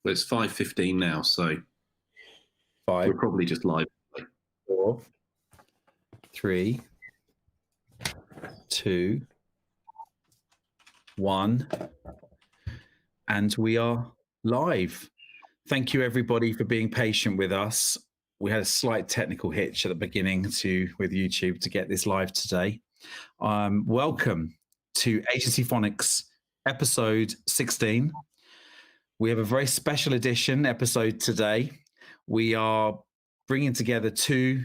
Well, it's 5:15 now, so 5, we're probably just live. 4, 3, 2, 1, and we are live. Thank you, everybody, for being patient with us. We had a slight technical hitch at the beginning with YouTube to get this live today. Welcome to Agencyphonics Episode 16. We have a very special edition episode today. We are bringing together two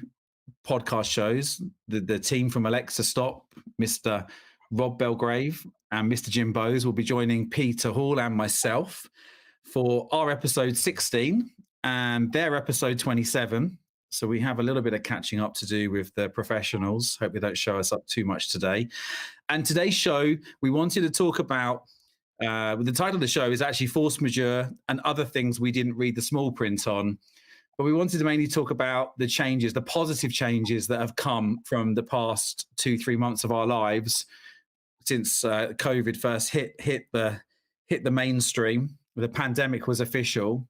podcast shows. The team from Alexa Stop, Mr. Rob Belgrave and Mr. Jim Bowes will be joining Peter Hoole and myself for our episode 16 and their episode 27. So we have a little bit of catching up to do with the professionals. Hope they don't show us up too much today. And today's show, we wanted to talk about, the title of the show is actually Force Majeure and Other Things We Didn't Read the Small Print On. But we wanted to mainly talk about the changes, the positive changes that have come from the past 2-3 months of our lives since COVID first hit the mainstream. The pandemic was official.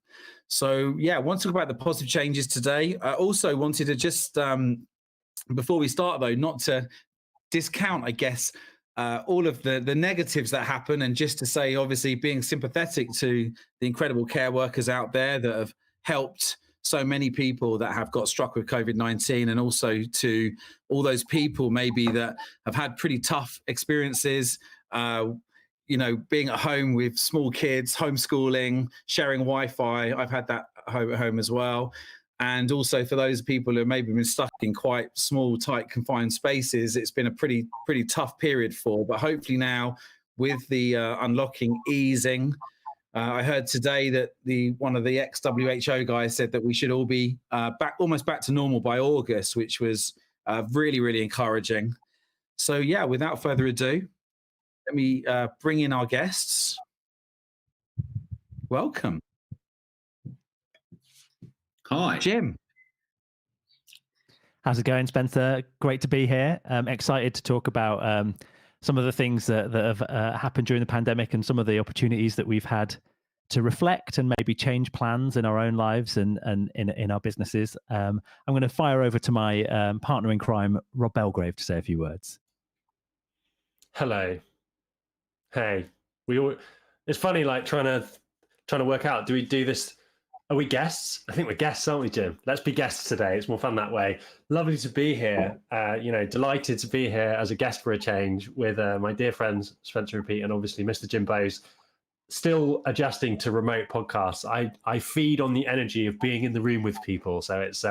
So yeah, I want to talk about the positive changes today. I also wanted to just, before we start though, not to discount, I guess, all of the negatives that happen, and just to say, obviously, being sympathetic to the incredible care workers out there that have helped so many people that have got struck with COVID-19, and also to all those people maybe that have had pretty tough experiences, being at home with small kids, homeschooling, sharing Wi-Fi. I've had that at home as well. And also for those people who have maybe been stuck in quite small, tight, confined spaces, it's been a pretty tough period for. But hopefully now, with the unlocking easing, I heard today that one of the ex-WHO guys said that we should all be almost back to normal by August, which was really, really encouraging. So yeah, without further ado, let me bring in our guests. Welcome. Hi. Jim. How's it going, Spencer? Great to be here. Excited to talk about some of the things that have happened during the pandemic and some of the opportunities that we've had to reflect and maybe change plans in our own lives and in our businesses. I'm going to fire over to my partner in crime, Rob Belgrave, to say a few words. Hello. Hey. It's funny, like trying to work out, do we do this? Are we guests? I think we're guests, aren't we, Jim? Let's be guests today. It's more fun that way. Lovely to be here. Delighted to be here as a guest for a change with my dear friends, Spencer and Pete, and obviously Mr. Jim Bowes. Still adjusting to remote podcasts. I feed on the energy of being in the room with people. So it's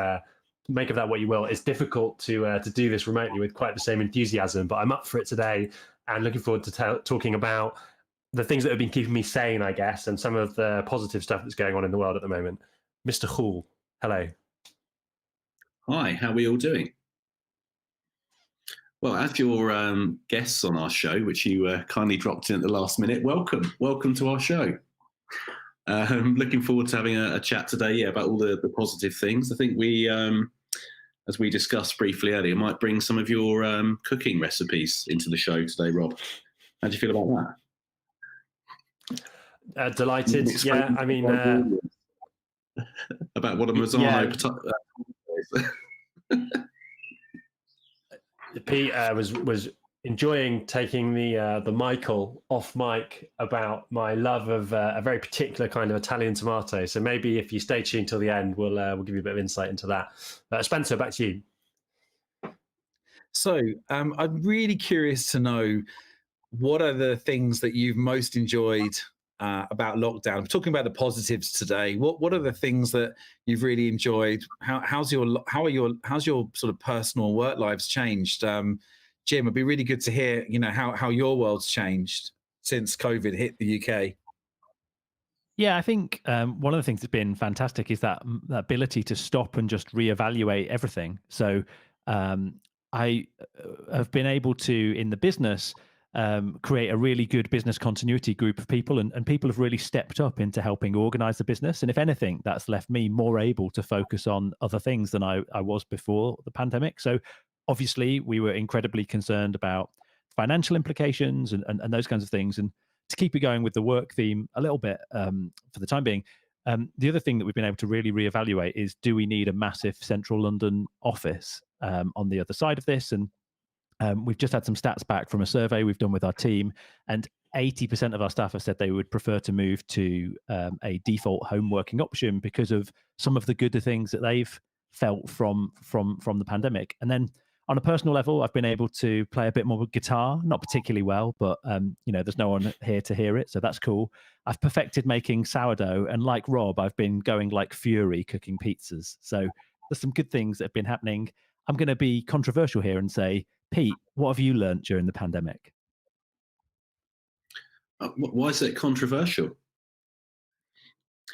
make of that what you will. It's difficult to do this remotely with quite the same enthusiasm, but I'm up for it today and looking forward to talking about the things that have been keeping me sane, I guess, and some of the positive stuff that's going on in the world at the moment. Mr. Hoole, hello. Hi, how are we all doing? Well, as your guests on our show, which you kindly dropped in at the last minute, welcome to our show. Looking forward to having a chat today, about all the positive things. I think we, as we discussed briefly earlier, might bring some of your cooking recipes into the show today, Rob. How do you feel about that? Delighted. Yeah, I mean, about what a Mazzano Pete was enjoying taking the Michael off mic about my love of a very particular kind of Italian tomato. So maybe if you stay tuned till the end, we'll give you a bit of insight into that. Spencer, back to you. So I'm really curious to know, what are the things that you've most enjoyed about lockdown? I'm talking about the positives today. What are the things that you've really enjoyed? How's your sort of personal work lives changed? Jim, it'd be really good to hear, how your world's changed since COVID hit the UK. Yeah, I think one of the things that's been fantastic is that ability to stop and just reevaluate everything. So I have been able to, in the business, create a really good business continuity group of people, and people have really stepped up into helping organize the business. And if anything, that's left me more able to focus on other things than I was before the pandemic. So obviously we were incredibly concerned about financial implications and those kinds of things. And to keep it going with the work theme a little bit for the time being, The other thing that we've been able to really reevaluate is, do we need a massive central London office on the other side of this? And we've just had some stats back from a survey we've done with our team, and 80% of our staff have said they would prefer to move to a default home working option because of some of the good things that they've felt from the pandemic. And then on a personal level, I've been able to play a bit more guitar, not particularly well, but there's no one here to hear it, so that's cool. I've perfected making sourdough, and like Rob, I've been going like fury cooking pizzas. So there's some good things that have been happening. I'm going to be controversial here and say, Pete, what have you learned during the pandemic? Why is it controversial?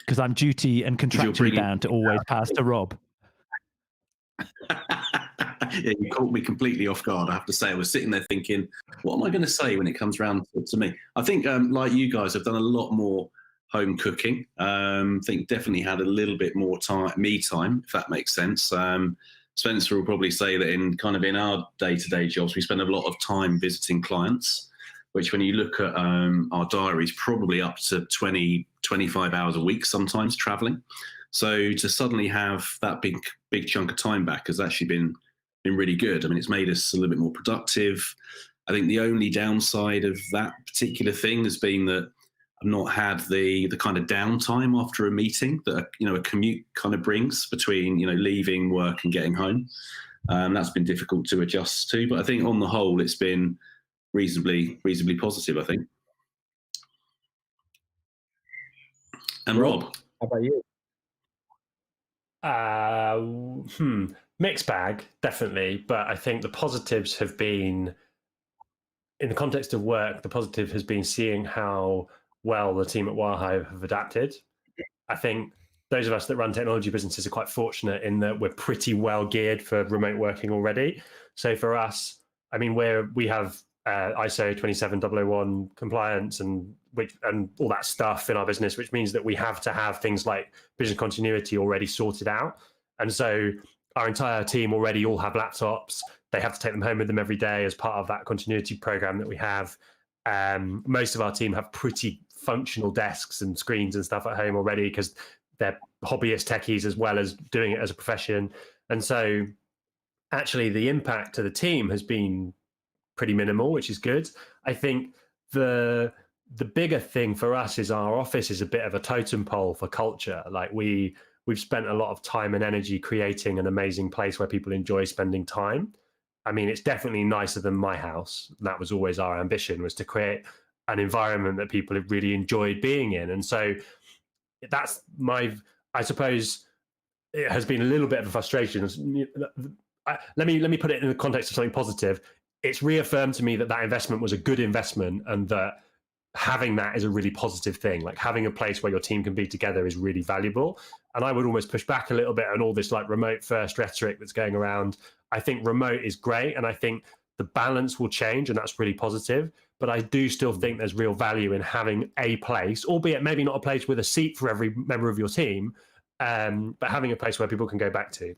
Because I'm duty and contractually down to always pass to Rob. Yeah, you caught me completely off guard. I have to say, I was sitting there thinking, what am I going to say when it comes around to me? I think, like you guys, have done a lot more home cooking. I think definitely had a little bit more me time, if that makes sense. Spencer will probably say that in our day-to-day jobs, we spend a lot of time visiting clients, which when you look at our diaries, probably up to 20, 25 hours a week, sometimes traveling. So to suddenly have that big chunk of time back has actually been really good. I mean, it's made us a little bit more productive. I think the only downside of that particular thing has been that I've not had the kind of downtime after a meeting that a commute kind of brings between leaving work and getting home. That's been difficult to adjust to, but I think on the whole it's been reasonably positive, I think. And Rob, how about you? Mixed bag, definitely. But I think the positives have been, in the context of work, the positive has been seeing how well the team at Wirehive have adapted. I think those of us that run technology businesses are quite fortunate in that we're pretty well geared for remote working already. So for us, I mean, we have ISO 27001 compliance and all that stuff in our business, which means that we have to have things like business continuity already sorted out. And so our entire team already all have laptops. They have to take them home with them every day as part of that continuity program that we have. Most of our team have pretty functional desks and screens and stuff at home already because they're hobbyist techies as well as doing it as a profession. And so actually the impact to the team has been pretty minimal, which is good. I think the bigger thing for us is our office is a bit of a totem pole for culture. Like we've spent a lot of time and energy creating an amazing place where people enjoy spending time. I mean, it's definitely nicer than my house. That was always our ambition, was to create an environment that people have really enjoyed being in. And so that's I suppose it has been a little bit of a frustration. Let me put it in the context of something positive. It's reaffirmed to me that investment was a good investment, and that having that is a really positive thing. Like having a place where your team can be together is really valuable. And I would almost push back a little bit on all this like remote first rhetoric that's going around. I think remote is great, and I think the balance will change, and that's really positive. But I do still think there's real value in having a place, albeit maybe not a place with a seat for every member of your team, but having a place where people can go back to.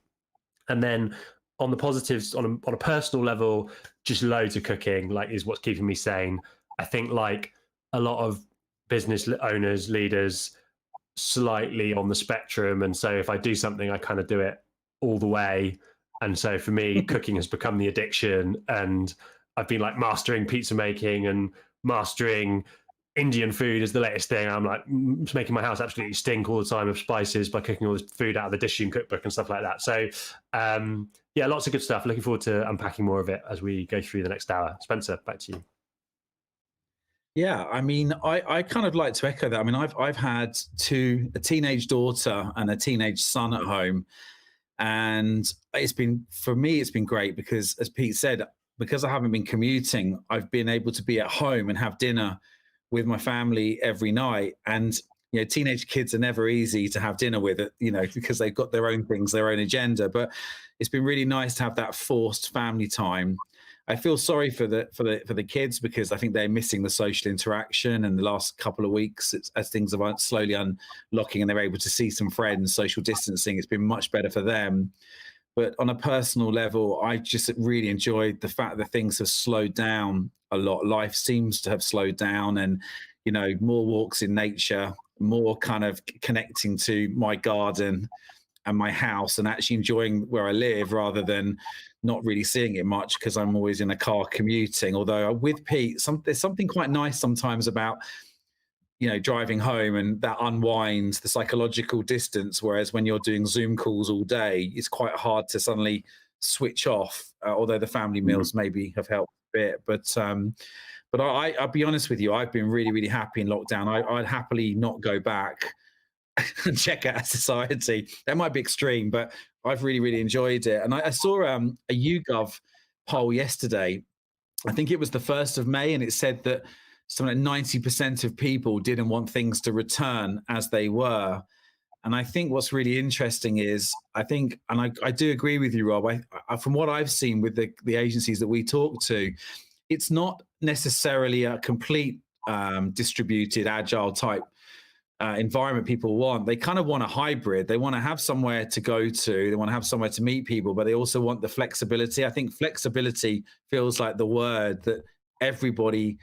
And then on the positives, on a personal level, just loads of cooking, like, is what's keeping me sane. I think like a lot of business owners, leaders, slightly on the spectrum. And so if I do something, I kind of do it all the way. And so for me, cooking has become the addiction. And I've been like mastering pizza making and mastering Indian food is the latest thing. I'm like making my house absolutely stink all the time of spices by cooking all this food out of the dishing cookbook and stuff like that. So yeah, lots of good stuff. Looking forward to unpacking more of it as we go through the next hour. Spencer, back to you. Yeah, I mean, I kind of like to echo that. I mean, I've had a teenage daughter and a teenage son at home, and it's been great because, as Pete said, because I haven't been commuting, I've been able to be at home and have dinner with my family every night. And teenage kids are never easy to have dinner with, because they've got their own things, their own agenda. But it's been really nice to have that forced family time. I feel sorry for the kids because I think they're missing the social interaction. And the last couple of weeks, as things are slowly unlocking and they're able to see some friends, social distancing, it's been much better for them. But on a personal level, I just really enjoyed the fact that things have slowed down a lot. Life seems to have slowed down, and more walks in nature, more kind of connecting to my garden and my house and actually enjoying where I live rather than not really seeing it much because I'm always in a car commuting. Although with Pete, there's something quite nice sometimes about, driving home and that unwinds the psychological distance. Whereas when you're doing Zoom calls all day, it's quite hard to suddenly switch off, although the family meals maybe have helped a bit. But I'll be honest with you, I've been really, really happy in lockdown. I'd happily not go back and check out society. That might be extreme, but I've really, really enjoyed it. And I saw a YouGov poll yesterday. I think it was the 1st of May, and it said that something like 90% of people didn't want things to return as they were. And I think what's really interesting is, I do agree with you, Rob. From what I've seen with the agencies that we talk to, it's not necessarily a complete distributed agile type environment people want. They kind of want a hybrid. They want to have somewhere to go to. They want to have somewhere to meet people, but they also want the flexibility. I think flexibility feels like the word that everybody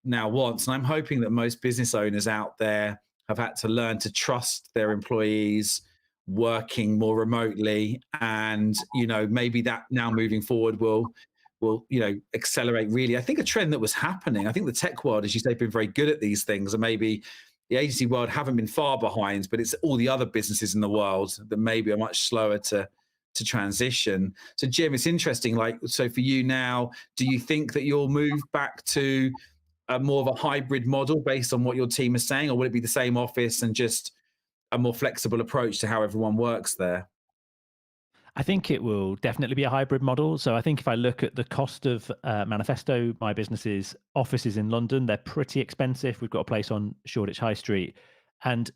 now wants. And I'm hoping that most business owners out there have had to learn to trust their employees working more remotely. And, maybe that now moving forward will accelerate really. I think a trend that was happening, I think the tech world, as you say, been very good at these things, and maybe the agency world haven't been far behind, but it's all the other businesses in the world that maybe are much slower to transition. So Jim, it's interesting, so for you now, do you think that you'll move back to more of a hybrid model based on what your team is saying, or will it be the same office and just a more flexible approach to how everyone works there? I think it will definitely be a hybrid model. So I think if I look at the cost of Manifesto, my business's offices in London, they're pretty expensive. We've got a place on Shoreditch High Street. And,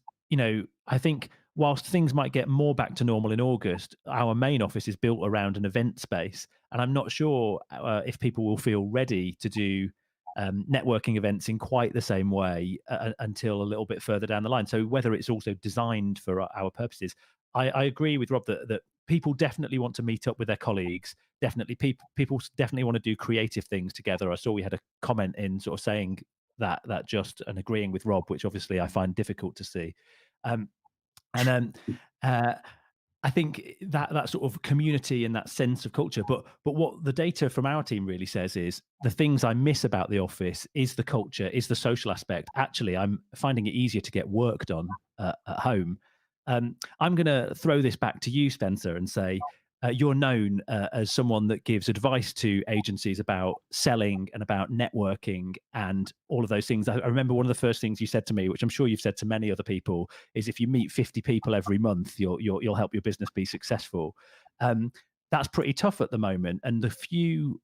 I think whilst things might get more back to normal in August, our main office is built around an event space. And I'm not sure if people will feel ready to do networking events in quite the same way until a little bit further down the line. So whether it's also designed for our purposes, I agree with Rob that people definitely want to meet up with their colleagues. Definitely, people definitely want to do creative things together. I saw we had a comment in sort of saying that just and agreeing with Rob, which obviously I find difficult to see. I think that sort of community and that sense of culture. But what the data from our team really says is the things I miss about the office is the culture, is the social aspect. Actually, I'm finding it easier to get work done at home. I'm going to throw this back to you, Spencer, and say you're known as someone that gives advice to agencies about selling and about networking and all of those things. I remember one of the first things you said to me, which I'm sure you've said to many other people, is if you meet 50 people every month, you'll help your business be successful. That's pretty tough at the moment. And the few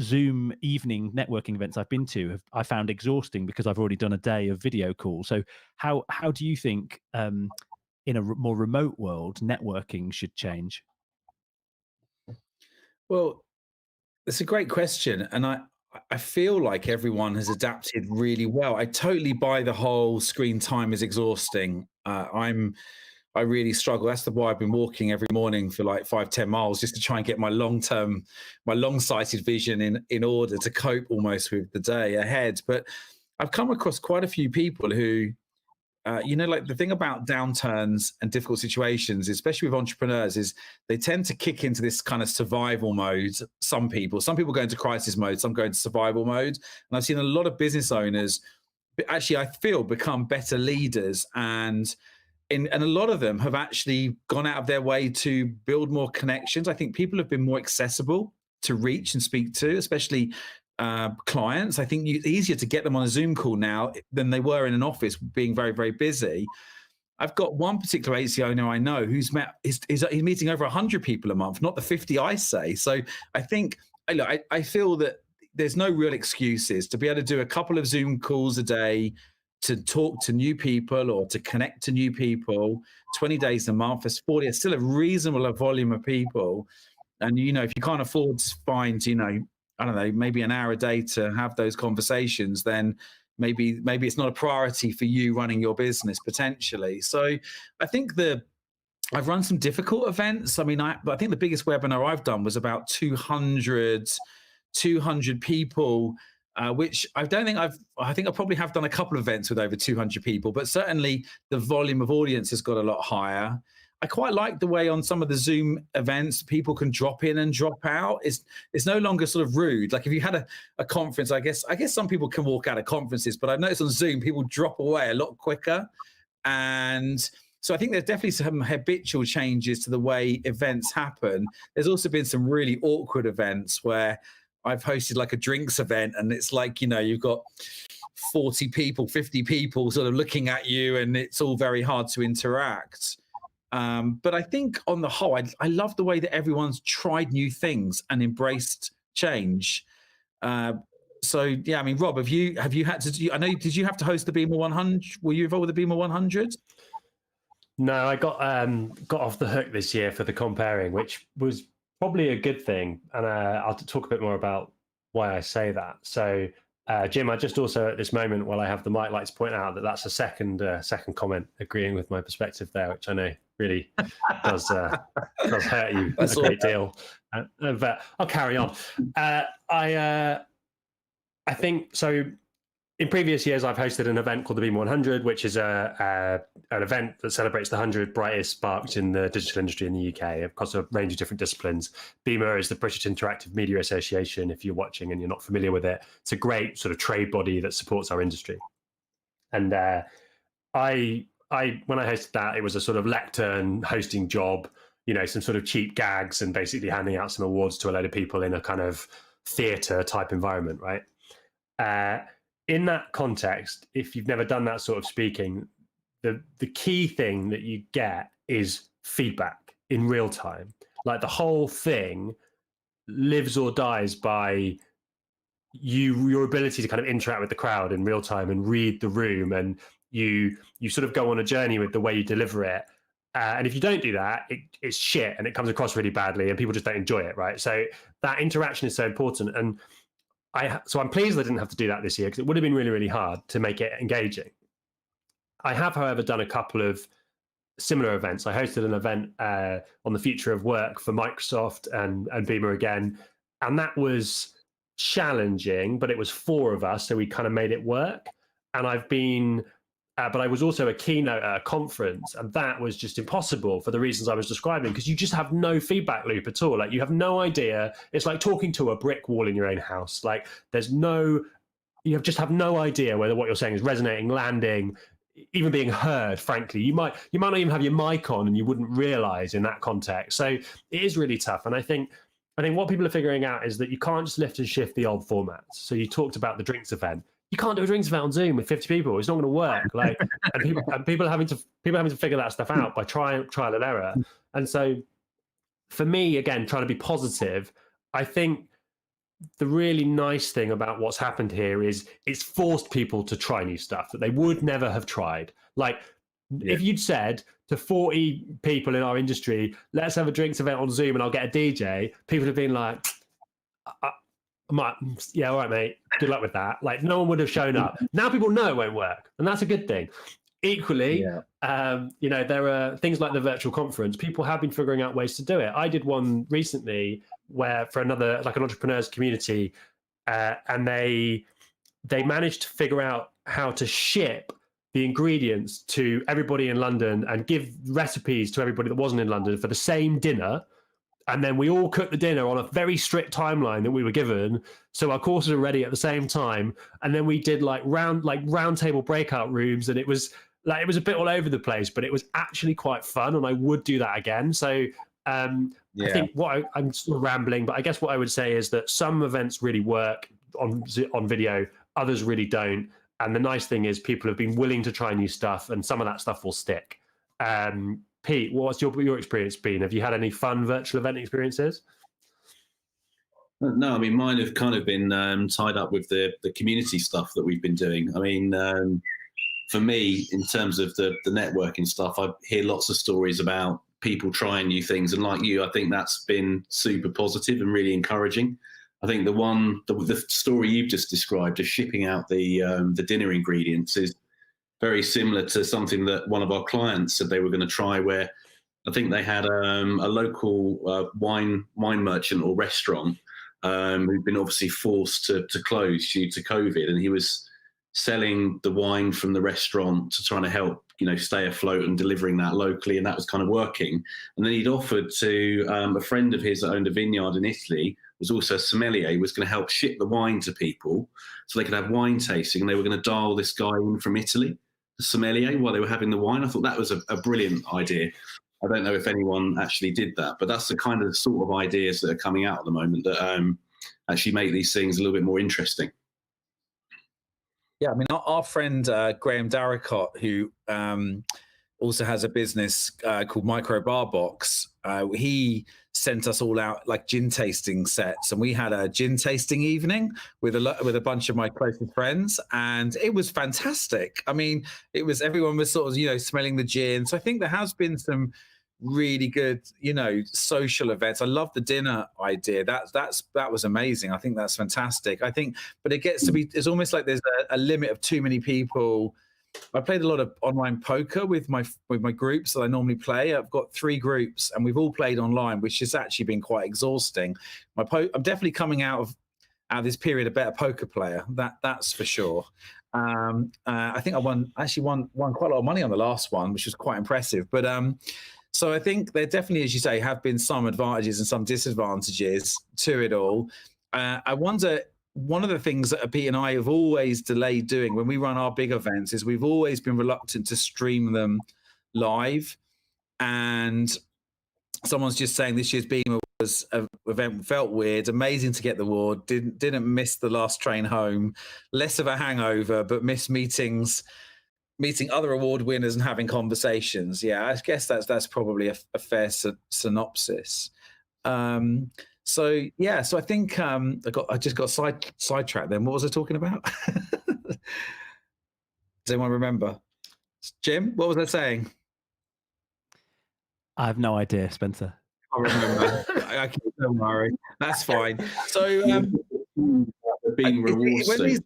Zoom evening networking events I've been to, I found exhausting because I've already done a day of video call. So how do you think in a more remote world, networking should change? Well, it's a great question. And I feel like everyone has adapted really well. I totally buy the whole screen time is exhausting. I really struggle. That's why I've been walking every morning for like 5-10 miles just to try and get my long-sighted vision in order to cope almost with the day ahead. But I've come across quite a few people who, like the thing about downturns and difficult situations, especially with entrepreneurs, is they tend to kick into this kind of survival mode. Some people go into crisis mode, some go into survival mode. And I've seen a lot of business owners, actually, I feel, become better leaders. And a lot of them have actually gone out of their way to build more connections. I think people have been more accessible to reach and speak to, especially clients. I think it's easier to get them on a Zoom call now than they were in an office being very, very busy. I've got one particular agency owner I know who's he's meeting over 100 people a month, not the 50 I say. So I think, I feel that there's no real excuses to be able to do a couple of Zoom calls a day to talk to new people or to connect to new people. 20 days a month is 40. It's still a reasonable volume of people. And, if you can't afford to find, I don't know, maybe an hour a day to have those conversations, then maybe it's not a priority for you running your business potentially. So I think I've run some difficult events. I mean, I think the biggest webinar I've done was about 200 people which I think I probably have done a couple of events with over 200 people, but certainly the volume of audience has got a lot higher. I quite like the way on some of the Zoom events, people can drop in and drop out. It's no longer sort of rude. Like if you had a conference, I guess some people can walk out of conferences, but I've noticed on Zoom, people drop away a lot quicker. And so I think there's definitely some habitual changes to the way events happen. There's also been some really awkward events where I've hosted like a drinks event, and it's like, you've got 40 people, 50 people sort of looking at you, and it's all very hard to interact. But I think on the whole, I love the way that everyone's tried new things and embraced change. So yeah, I mean, Rob, have you had to do? I know, did you have to host the Beamer 100? Were you involved with the Beamer 100? No, I got off the hook this year for the comparing, which was probably a good thing, and I'll talk a bit more about why I say that. So, Jim, I just also at this moment, while I have the mic, like to point out that that's a second comment agreeing with my perspective there, which I know really does hurt you a great deal. But I'll carry on. I think so. In previous years, I've hosted an event called the Beamer 100, which is an event that celebrates the 100 brightest sparks in the digital industry in the UK across a range of different disciplines. Beamer is the British Interactive Media Association. If you're watching and you're not familiar with it, it's a great sort of trade body that supports our industry. And when I hosted that, it was a sort of lectern hosting job, some sort of cheap gags and basically handing out some awards to a load of people in a kind of theatre type environment, right? In that context, if you've never done that sort of speaking, the key thing that you get is feedback in real time. Like the whole thing lives or dies by your ability to kind of interact with the crowd in real time and read the room, and you sort of go on a journey with the way you deliver it. And if you don't do that, it's shit and it comes across really badly and people just don't enjoy it, right? So that interaction is so important. And so I'm pleased I didn't have to do that this year, because it would have been really, really hard to make it engaging. I have, however, done a couple of similar events. I hosted an event on the future of work for Microsoft and Beamer again, and that was challenging, but it was 4 of us, so we kind of made it work. And I've been, but I was also a keynote at a conference, and that was just impossible for the reasons I was describing, because you just have no feedback loop at all. Like you have no idea. It's like talking to a brick wall in your own house. Like you just have no idea whether what you're saying is resonating, landing, even being heard. Frankly, you might not even have your mic on, and you wouldn't realize in that context. So it is really tough. And I think what people are figuring out is that you can't just lift and shift the old formats. So you talked about the drinks event. You can't do a drinks event on Zoom with 50 people. It's not going to work. Like, and people are having to figure that stuff out by trial and error. And so, for me, again, trying to be positive, I think the really nice thing about what's happened here is it's forced people to try new stuff that they would never have tried. Like, if you'd said to 40 people in our industry, let's have a drinks event on Zoom and I'll get a DJ, people have been like, yeah, all right, mate. Good luck with that. Like, no one would have shown up. Now people know it won't work, and that's a good thing. Equally, there are things like the virtual conference. People have been figuring out ways to do it. I did one recently where for another, like an entrepreneurs community, and they managed to figure out how to ship the ingredients to everybody in London and give recipes to everybody that wasn't in London for the same dinner. And then we all cooked the dinner on a very strict timeline that we were given, so our courses were ready at the same time. And then we did round table breakout rooms, and it was a bit all over the place, but it was actually quite fun, and I would do that again. So I think I'm sort of rambling, but I guess what I would say is that some events really work on video, others really don't. And the nice thing is people have been willing to try new stuff, and some of that stuff will stick. Pete, what's your experience been? Have you had any fun virtual event experiences? No, I mean, mine have kind of been tied up with the community stuff that we've been doing. I mean, for me, in terms of the networking stuff, I hear lots of stories about people trying new things. And like you, I think that's been super positive and really encouraging. I think the story you've just described of shipping out the dinner ingredients is very similar to something that one of our clients said they were going to try, where I think they had a local wine merchant or restaurant who'd been obviously forced to close due to COVID, and he was selling the wine from the restaurant to trying to help, stay afloat and delivering that locally, and that was kind of working. And then he'd offered to a friend of his that owned a vineyard in Italy, was also a sommelier, was going to help ship the wine to people so they could have wine tasting, and they were going to dial this guy in from Italy, the sommelier, while they were having the wine. I thought that was a brilliant idea. I don't know if anyone actually did that, but that's the kind of sort of ideas that are coming out at the moment that actually make these things a little bit more interesting. Yeah, I mean, our friend Graham Darricott, who also has a business called Micro Bar Box, he sent us all out like gin tasting sets, and we had a gin tasting evening with a bunch of my closest friends, and it was fantastic. I mean, everyone was sort of smelling the gin. So I think there has been some really good social events. I love the dinner idea. That was amazing. I think that's fantastic. I think, but it gets to be, it's almost like there's a limit of too many people. I played a lot of online poker with my groups that I normally play. I've got 3 groups, and we've all played online, which has actually been quite exhausting. I'm definitely coming out of this period a better poker player. That's for sure. I think I won quite a lot of money on the last one, which was quite impressive. But so I think there definitely, as you say, have been some advantages and some disadvantages to it all. I wonder, one of the things that Pete and I have always delayed doing when we run our big events is we've always been reluctant to stream them live. And someone's just saying this year's Beamer event felt weird, amazing to get the award, didn't miss the last train home, less of a hangover, but missed meeting other award winners and having conversations. Yeah, I guess that's probably a fair synopsis. So I think I just got sidetracked then. What was I talking about? Does anyone remember? Jim, what was I saying? I have no idea, Spencer. I remember. I can't, don't worry. That's fine. So being rewarded.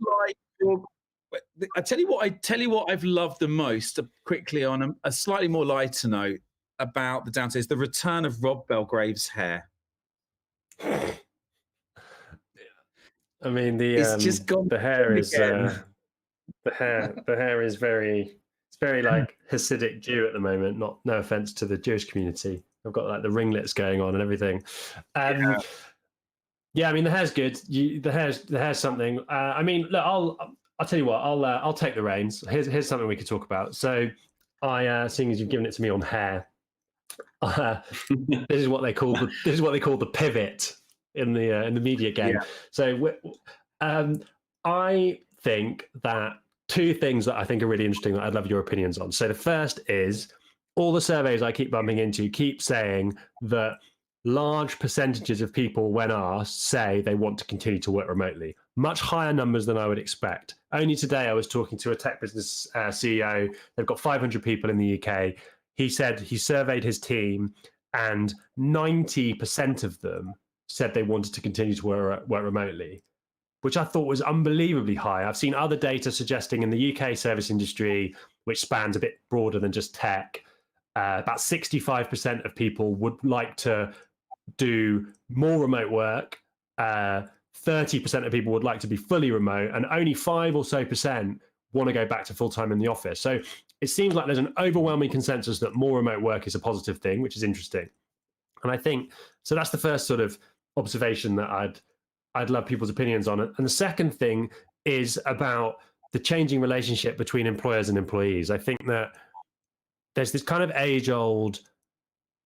I tell you what I've loved the most, quickly on a slightly more lighter note about the downstairs, the return of Rob Belgrave's hair. I mean, it's just gone. The hair is the hair is very like Hasidic Jew at the moment. No offense to the Jewish community. I've got like the ringlets going on and everything. Yeah, I mean the hair's good. The hair's something. I mean, look, I'll tell you what. I'll take the reins. Here's something we could talk about. So, seeing as you've given it to me on hair, this is what they call the pivot in the media game. Yeah. So, I think that 2 things that I think are really interesting that I'd love your opinions on. So the first is, all the surveys I keep bumping into keep saying that large percentages of people, when asked, say they want to continue to work remotely. Much higher numbers than I would expect. Only today I was talking to a tech business CEO. They've got 500 people in the UK. He said he surveyed his team, and 90% of them said they wanted to continue to work remotely, which I thought was unbelievably high. I've seen other data suggesting in the UK service industry, which spans a bit broader than just tech, about 65% of people would like to do more remote work. 30% of people would like to be fully remote, and only 5% or so want to go back to full-time in the office. So it seems like there's an overwhelming consensus that more remote work is a positive thing, which is interesting. And I think, so that's the first sort of observation that I'd love people's opinions on it. And the second thing is about the changing relationship between employers and employees. I think that there's this kind of age-old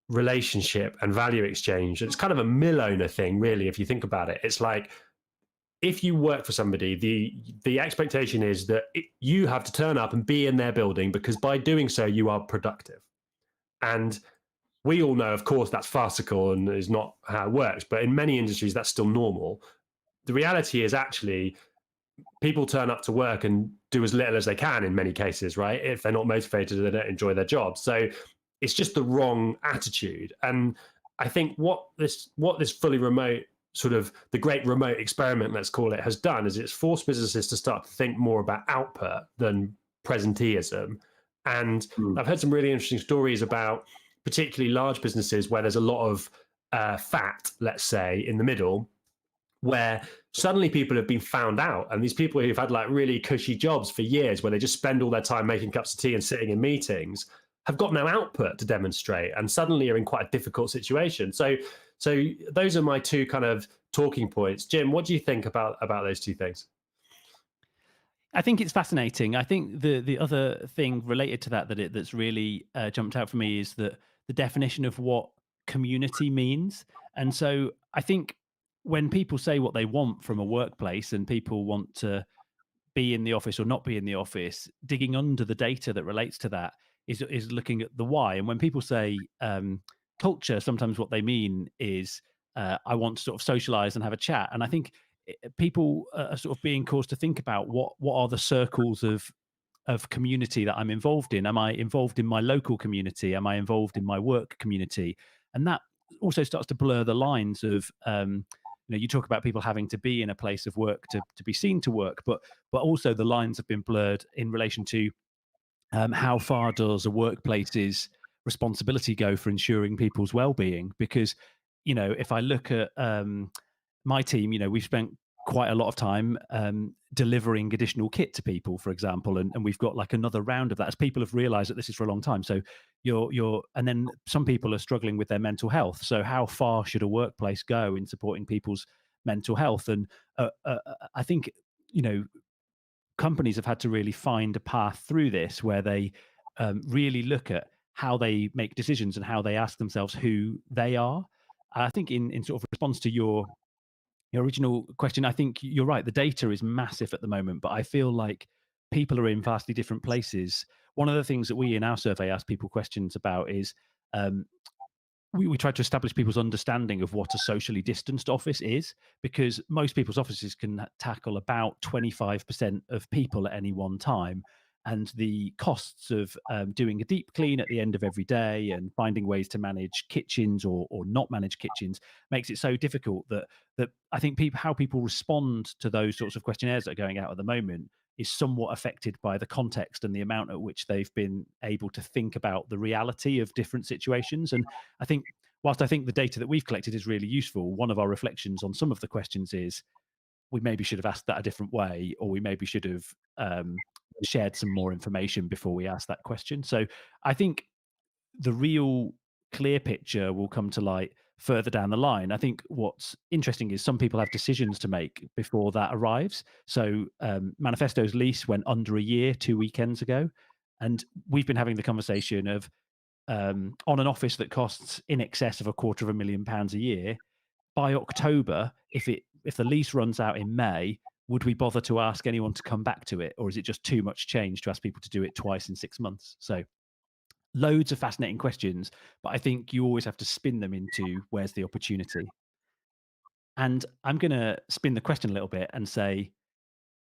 relationship and value exchange. It's kind of a mill owner thing, really, if you think about it. It's like, if you work for somebody, the expectation is that you have to turn up and be in their building, because by doing so, you are productive. And we all know, of course, that's farcical and is not how it works. But in many industries, that's still normal. The reality is actually people turn up to work and do as little as they can in many cases, right? If they're not motivated, they don't enjoy their job. So it's just the wrong attitude. And I think what this fully remote, sort of the great remote experiment, let's call it, has done is it's forced businesses to start to think more about output than presenteeism. And I've heard some really interesting stories about particularly large businesses where there's a lot of fat, let's say, in the middle, where suddenly people have been found out, and these people who've had like really cushy jobs for years where they just spend all their time making cups of tea and sitting in meetings have got no output to demonstrate, and suddenly are in quite a difficult situation. So those are my two kind of talking points. Jim, what do you think about those two things? I think it's fascinating. I think the other thing related to that's really jumped out for me is that the definition of what community means. And so I think when people say what they want from a workplace, and people want to be in the office or not be in the office, digging under the data that relates to that is looking at the why. And when people say culture, sometimes what they mean is I want to sort of socialize and have a chat. And I think people are sort of being caused to think about what are the circles of community that I'm involved in. Am I involved in my local community? Am I involved in my work community? And that also starts to blur the lines of you talk about people having to be in a place of work to be seen to work, but also the lines have been blurred in relation to how far does a workplace's responsibility go for ensuring people's well-being? Because if I look at my team, we've spent quite a lot of time delivering additional kit to people, for example, and we've got like another round of that as people have realized that this is for a long time. So and then some people are struggling with their mental health. So how far should a workplace go in supporting people's mental health? And I think, companies have had to really find a path through this where they really look at how they make decisions and how they ask themselves who they are. I think in sort of response to your original question, I think you're right. The data is massive at the moment, but I feel like people are in vastly different places. One of the things that we in our survey ask people questions about is we try to establish people's understanding of what a socially distanced office is, because most people's offices can tackle about 25% of people at any one time. And the costs of doing a deep clean at the end of every day and finding ways to manage kitchens or not manage kitchens makes it so difficult that I think how people respond to those sorts of questionnaires that are going out at the moment is somewhat affected by the context and the amount at which they've been able to think about the reality of different situations. And I think, whilst I think the data that we've collected is really useful, one of our reflections on some of the questions is we maybe should have asked that a different way, or we maybe should have shared some more information before we asked that question. So I think the real clear picture will come to light further down the line. I think what's interesting is some people have decisions to make before that arrives. So Manifesto's lease went under a year 2 weekends ago, and we've been having the conversation of on an office that costs in excess of £250,000 a year. By October, if the lease runs out in May, would we bother to ask anyone to come back to it, or is it just too much change to ask people to do it twice in 6 months? So loads of fascinating questions, but I think you always have to spin them into where's the opportunity. And I'm going to spin the question a little bit and say,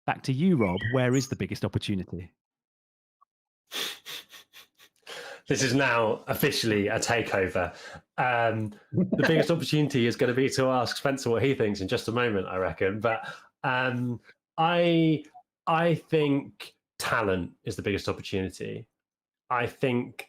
back to you, Rob, where is the biggest opportunity? This is now officially a takeover. The biggest opportunity is going to be to ask Spencer what he thinks in just a moment, I reckon. But I think talent is the biggest opportunity. I think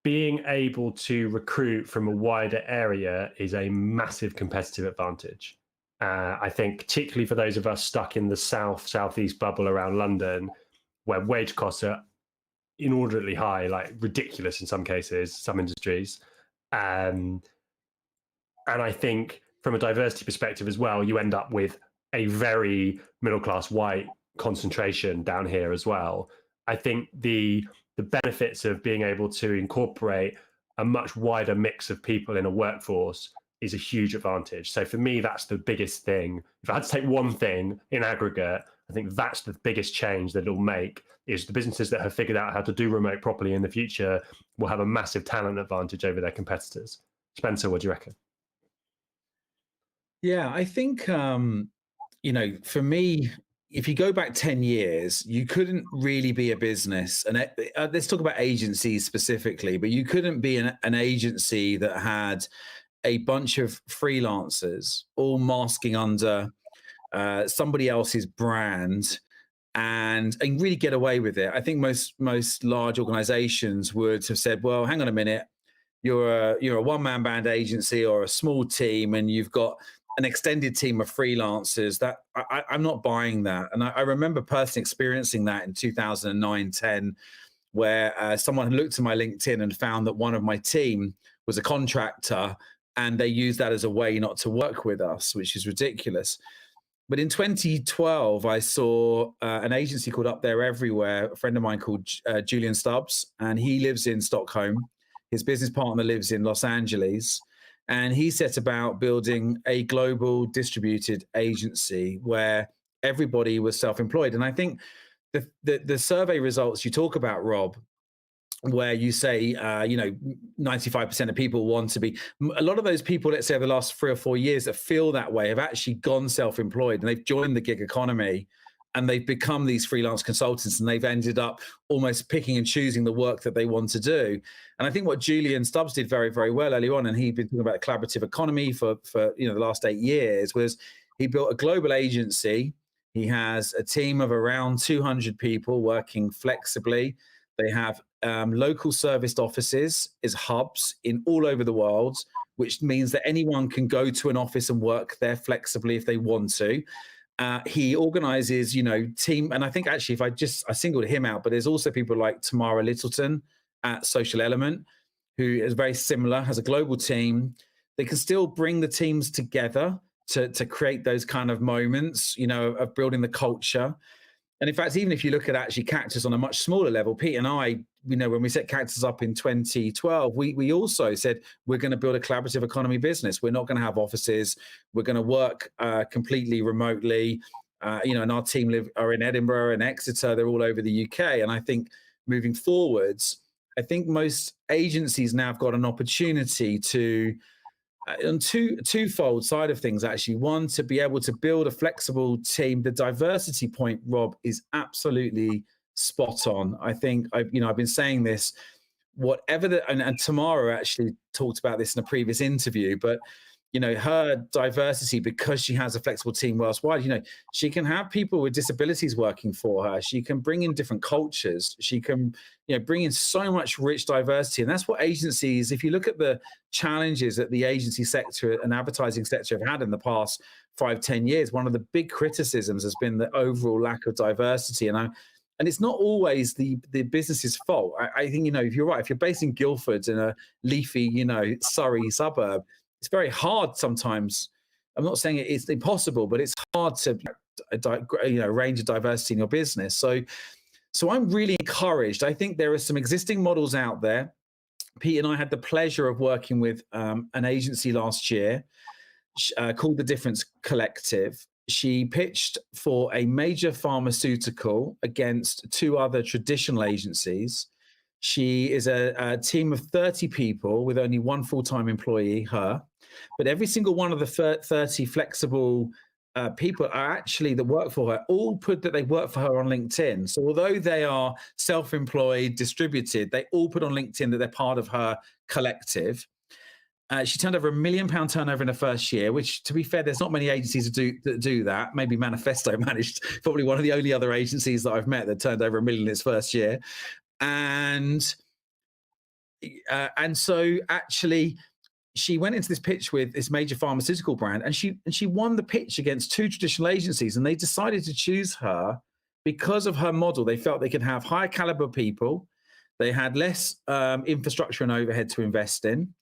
being able to recruit from a wider area is a massive competitive advantage. I think particularly for those of us stuck in the southeast bubble around London, where wage costs are inordinately high, like ridiculous in some cases, some industries. And I think from a diversity perspective as well, you end up with a very middle-class white concentration down here as well. I think the benefits of being able to incorporate a much wider mix of people in a workforce is a huge advantage. So for me, that's the biggest thing. If I had to take one thing in aggregate, I think that's the biggest change that it'll make, is the businesses that have figured out how to do remote properly in the future will have a massive talent advantage over their competitors. Spencer, what do you reckon? Yeah, I think, for me, if you go back 10 years, you couldn't really be a business. And let's talk about agencies specifically, but you couldn't be an agency that had a bunch of freelancers all masking under somebody else's brand and really get away with it. I think most large organizations would have said, well, hang on a minute, you're a one-man band agency or a small team, and you've got an extended team of freelancers, that I'm not buying that. And I remember personally experiencing that in 2009, 10, where someone looked at my LinkedIn and found that one of my team was a contractor, and they used that as a way not to work with us, which is ridiculous. But in 2012, I saw an agency called Up There Everywhere, a friend of mine called Julian Stubbs, and he lives in Stockholm. His business partner lives in Los Angeles. And he set about building a global distributed agency where everybody was self-employed. And I think the survey results you talk about, Rob, where you say, 95% of people want to be, a lot of those people, let's say over the last 3 or 4 years that feel that way have actually gone self-employed, and they've joined the gig economy, and they've become these freelance consultants, and they've ended up almost picking and choosing the work that they want to do. And I think what Julian Stubbs did very, very well early on, and he'd been talking about the collaborative economy for the last 8 years, was he built a global agency. He has a team of around 200 people working flexibly. They have local serviced offices as hubs in all over the world, which means that anyone can go to an office and work there flexibly if they want to. He organizes, team. And I think actually, if I singled him out, but there's also people like Tamara Littleton at Social Element, who is very similar, has a global team. They can still bring the teams together to create those kind of moments, of building the culture. And in fact, even if you look at actually Cactus on a much smaller level, Pete and I, when we set Cactus up in 2012, we also said, we're going to build a collaborative economy business. We're not going to have offices. We're going to work completely remotely. And our team are in Edinburgh and Exeter. They're all over the UK. And I think moving forwards, I think most agencies now have got an opportunity to, on twofold side of things, actually. One, to be able to build a flexible team. The diversity point, Rob, is absolutely spot on. I think I've been saying this, whatever and Tamara actually talked about this in a previous interview, but her diversity, because she has a flexible team worldwide, she can have people with disabilities working for her. She can bring in different cultures. She can, bring in so much rich diversity. And that's what agencies, if you look at the challenges that the agency sector and advertising sector have had in the past 5-10 years, one of the big criticisms has been the overall lack of diversity. And it's not always the business's fault. I think, if you're right, if you're based in Guildford in a leafy, Surrey suburb, it's very hard sometimes. I'm not saying it's impossible, but it's hard to range of diversity in your business. So I'm really encouraged. I think there are some existing models out there. Pete and I had the pleasure of working with an agency last year called The Difference Collective. She pitched for a major pharmaceutical against 2 other traditional agencies. She is a team of 30 people with only 1 full-time employee, her. But every single one of the 30 flexible people are actually that work for her, all put that they work for her on LinkedIn. So although they are self-employed, distributed, they all put on LinkedIn that they're part of her collective. She turned over £1 million turnover in her first year, which, to be fair, there's not many agencies that do that. Maybe Manifesto managed, probably one of the only other agencies that I've met that turned over £1 million in its first year. And so actually, she went into this pitch with this major pharmaceutical brand, and she won the pitch against 2 traditional agencies, and they decided to choose her because of her model. They felt they could have higher caliber people. They had less infrastructure and overhead to invest in.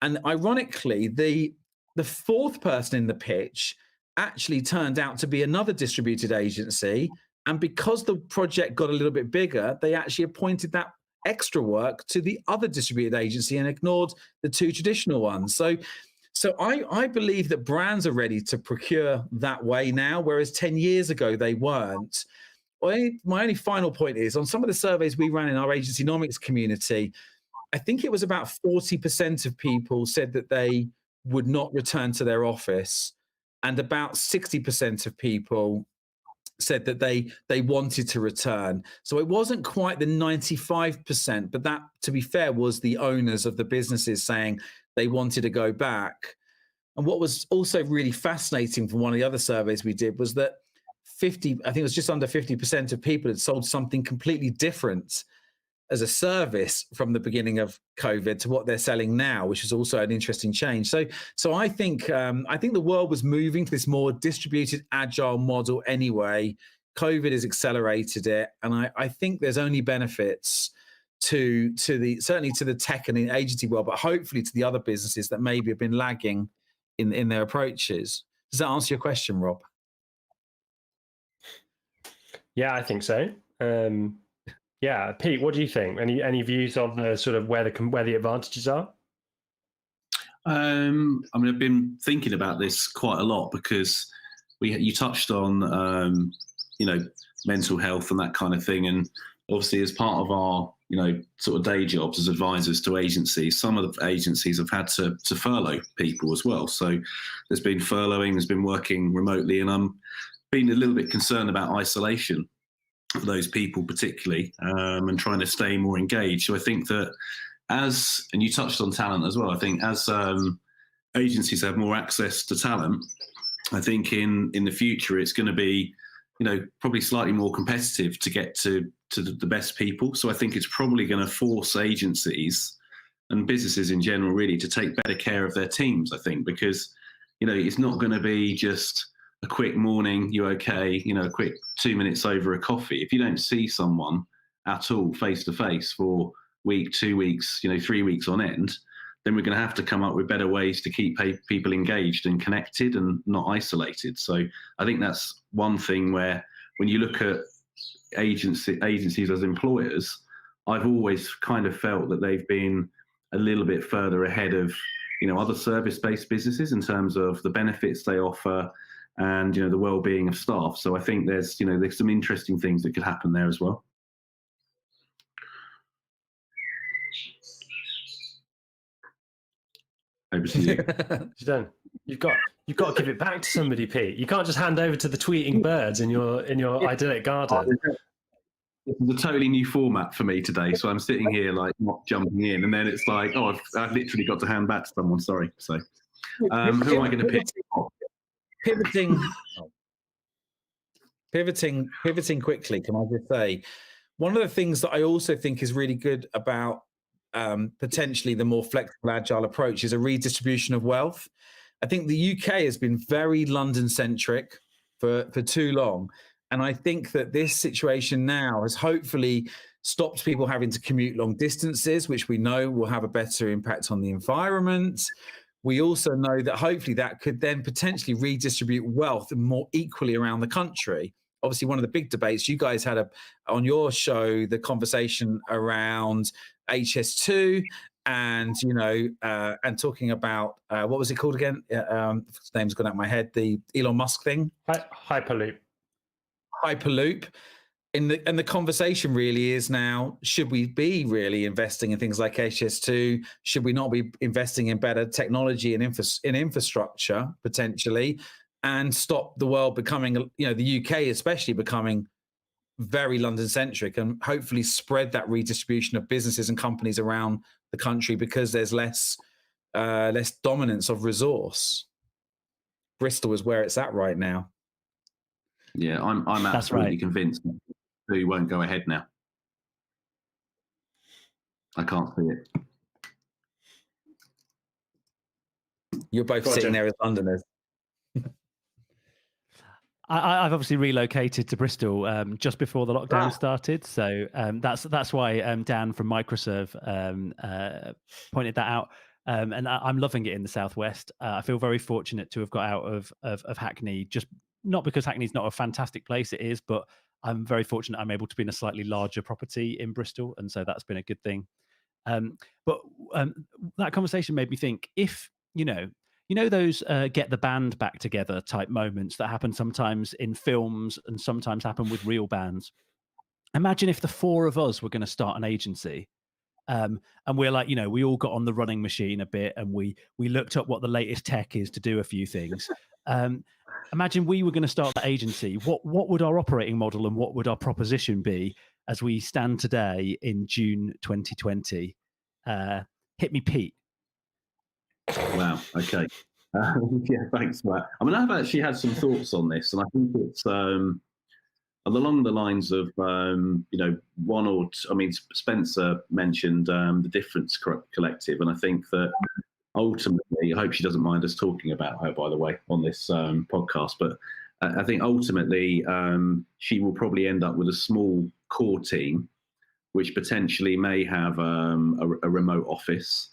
And ironically, the 4th person in the pitch actually turned out to be another distributed agency. And because the project got a little bit bigger, they actually appointed that extra work to the other distributed agency and ignored the 2 traditional ones. So I believe that brands are ready to procure that way now, whereas 10 years ago they weren't. My only final point is, on some of the surveys we ran in our Agencynomics community, I think it was about 40% of people said that they would not return to their office, and about 60% of people said that they wanted to return. So it wasn't quite the 95%, but that, to be fair, was the owners of the businesses saying they wanted to go back. And what was also really fascinating from one of the other surveys we did was that I think it was just under 50% of people had sold something completely different. as a service from the beginning of COVID to what they're selling now, which is also an interesting change. So I think the world was moving to this more distributed, agile model anyway. COVID has accelerated it, and I think there's only benefits to certainly to the tech and the agency world, but hopefully to the other businesses that maybe have been lagging in their approaches. Does that answer your question, Rob? Yeah, I think so. Yeah, Pete, what do you think? Any views on the sort of where the advantages are? I mean, I've been thinking about this quite a lot because you touched on mental health and that kind of thing, and obviously as part of our sort of day jobs as advisors to agencies, some of the agencies have had to furlough people as well. So there's been furloughing, there's been working remotely, and I'm being a little bit concerned about isolation for those people particularly, and trying to stay more engaged. So I think that and you touched on talent as well, I think as agencies have more access to talent, I think in the future it's going to be probably slightly more competitive to get to the best people. So I think it's probably going to force agencies and businesses in general really to take better care of their teams, I think, because it's not going to be just a quick morning, you okay, a quick 2 minutes over a coffee. If you don't see someone at all face to face for week, 2 weeks, 3 weeks on end, then we're going to have to come up with better ways to keep people engaged and connected and not isolated. So I think that's one thing where when you look at agencies as employers, I've always kind of felt that they've been a little bit further ahead of other service-based businesses in terms of the benefits they offer and the well-being of staff. So I think there's some interesting things that could happen there as well. Over to you. Done. You've got to give it back to somebody, Pete. You can't just hand over to the tweeting birds in your idyllic garden. This is a totally new format for me today, so I'm sitting here like not jumping in, and then it's like, oh, I've literally got to hand back to someone. Sorry. So, who am I going to pick? Pivoting quickly. Can I just say, one of the things that I also think is really good about potentially the more flexible, agile approach is a redistribution of wealth. I think the UK has been very London-centric for too long. And I think that this situation now has hopefully stopped people having to commute long distances, which we know will have a better impact on the environment. We also know that hopefully that could then potentially redistribute wealth more equally around the country. Obviously, one of the big debates you guys had on your show, the conversation around HS2 and and talking about what was it called again? His name's gone out of my head. The Elon Musk thing. Hyperloop. And the conversation really is now: should we be really investing in things like HS2? Should we not be investing in better technology and infrastructure potentially, and stop the world becoming, the UK especially becoming very London-centric, and hopefully spread that redistribution of businesses and companies around the country because there's less dominance of resource. Bristol is where it's at right now. Yeah, I'm absolutely convinced that he won't go ahead now. I can't see it. You're both sitting there as Londoners. I've obviously relocated to Bristol just before the lockdown started, so that's why Dan from Microserve pointed that out, and I'm loving it in the southwest. I feel very fortunate to have got out of Hackney, just not because Hackney's not a fantastic place, it is, but I'm very fortunate I'm able to be in a slightly larger property in Bristol, and so that's been a good thing. But that conversation made me think, if those get the band back together type moments that happen sometimes in films and sometimes happen with real bands. Imagine if the four of us were going to start an agency, and we're like, we all got on the running machine a bit, and we looked up what the latest tech is to do a few things. Imagine we were going to start the agency. What would our operating model and what would our proposition be as we stand today in June 2020? Hit me, Pete. Wow. Okay. Yeah. Thanks, Matt. I mean, I've actually had some thoughts on this, and I think it's along the lines of, Spencer mentioned the Difference Collective, and I think that ultimately, I hope she doesn't mind us talking about her, by the way, on this podcast, but I think ultimately she will probably end up with a small core team, which potentially may have a remote office